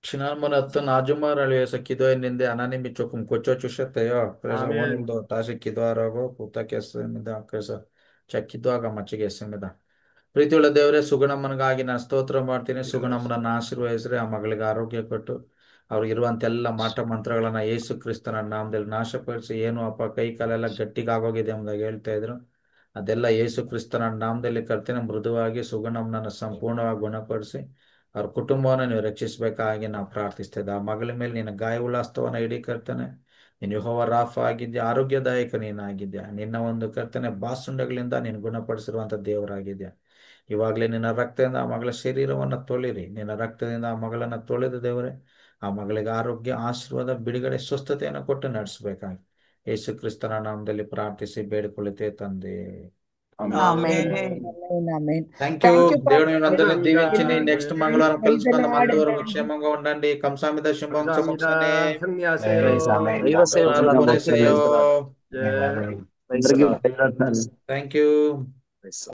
S2: Sinalmanatto Najumar Aliasa Kido in the Ananimi Chokum Kocho Chushateo, Presa
S3: Amen.
S2: Mondo, Tashi Kidoarago, Putakesemida, Kresa, Chakidoaga Machigesemida. ಪ್ರೀತಿಯುಳ್ಳ ದೇವರೇ, ಸುಗುಣಮ್ಮನಿಗಾಗಿ ನಾನು ಸ್ತೋತ್ರ ಮಾಡ್ತೀನಿ. ಸುಗುಣಮ್ಮನನ್ನ ಆಶೀರ್ವಹಿಸ್ರಿ, ಆ ಮಗಳಿಗೆ ಆರೋಗ್ಯ ಕೊಟ್ಟು ಅವ್ರಿಗಿರುವಂಥ ಎಲ್ಲ ಮಾಟ ಮಂತ್ರಗಳನ್ನ ಯೇಸು ಕ್ರಿಸ್ತನ ನಾಮದಲ್ಲಿ ನಾಶಪಡಿಸಿ. ಏನು ಅಪ್ಪ ಕೈ ಕಾಲೆಲ್ಲ ಗಟ್ಟಿಗಾಗೋಗಿದೆ ಎಂಬುದಾಗಿ ಹೇಳ್ತಾ ಇದ್ರು, ಅದೆಲ್ಲ ಯೇಸು ಕ್ರಿಸ್ತನ ನಾಮದಲ್ಲಿ ಕರ್ತನೆ ಮೃದುವಾಗಿ ಸುಗುಣಮ್ಮನನ್ನು ಸಂಪೂರ್ಣವಾಗಿ ಗುಣಪಡಿಸಿ ಅವ್ರ ಕುಟುಂಬವನ್ನು ನೀವು ರಕ್ಷಿಸಬೇಕಾಗಿ ನಾವು ಪ್ರಾರ್ಥಿಸ್ತೇವೆ. ಆ ಮಗಳ ಮೇಲೆ ನಿನ್ನ ಗಾಯವುಳ್ಳ ಹಸ್ತವನ್ನು ಇಡೀ ಕರ್ತನೆ. ನೀನು ಯೆಹೋವ ರಾಫ ಆಗಿದ್ಯಾ, ಆರೋಗ್ಯದಾಯಕ ನೀನಾಗಿದ್ಯಾ. ನಿನ್ನ ಒಂದು ಕರ್ತನೆ ಬಾಸುಂಡಗಳಿಂದ ನೀನು ಗುಣಪಡಿಸಿರುವಂಥ ದೇವರಾಗಿದ್ಯಾ. ಇವಾಗಲೇ ನಿನ್ನ ರಕ್ತದಿಂದ ಆ ಮಗಳ ಶರೀರವನ್ನು ತೊಳಿರಿ. ನಿನ್ನ ರಕ್ತದಿಂದ ಆ ಮಗಳನ್ನು ತೊಳೆದು ದೇವರೇ, ಆ ಮಗಳಿಗೆ ಆರೋಗ್ಯ, ಆಶೀರ್ವಾದ, ಬಿಡುಗಡೆ, ಸ್ವಸ್ಥತೆಯನ್ನು ಕೊಟ್ಟು ನಡೆಸಬೇಕಾಗಿ ಯೇಸು ಕ್ರಿಸ್ತನ ನಾಮದಲ್ಲಿ ಪ್ರಾರ್ಥಿಸಿ ಬೇಡಿಕೊಳ್ಳುತ್ತೇವೆ ತಂದೆ. Thank you. దేవుడు అందరినీ దీవించి నెక్స్ట్ మంగళవారం కలుసుకుందాం. అంతవరకు క్షేమంగా ఉండండి. కంసామిద శుభం శుభంసనే.
S1: దైవ సేవకులందరికీ
S2: థ్యాంక్ యూ.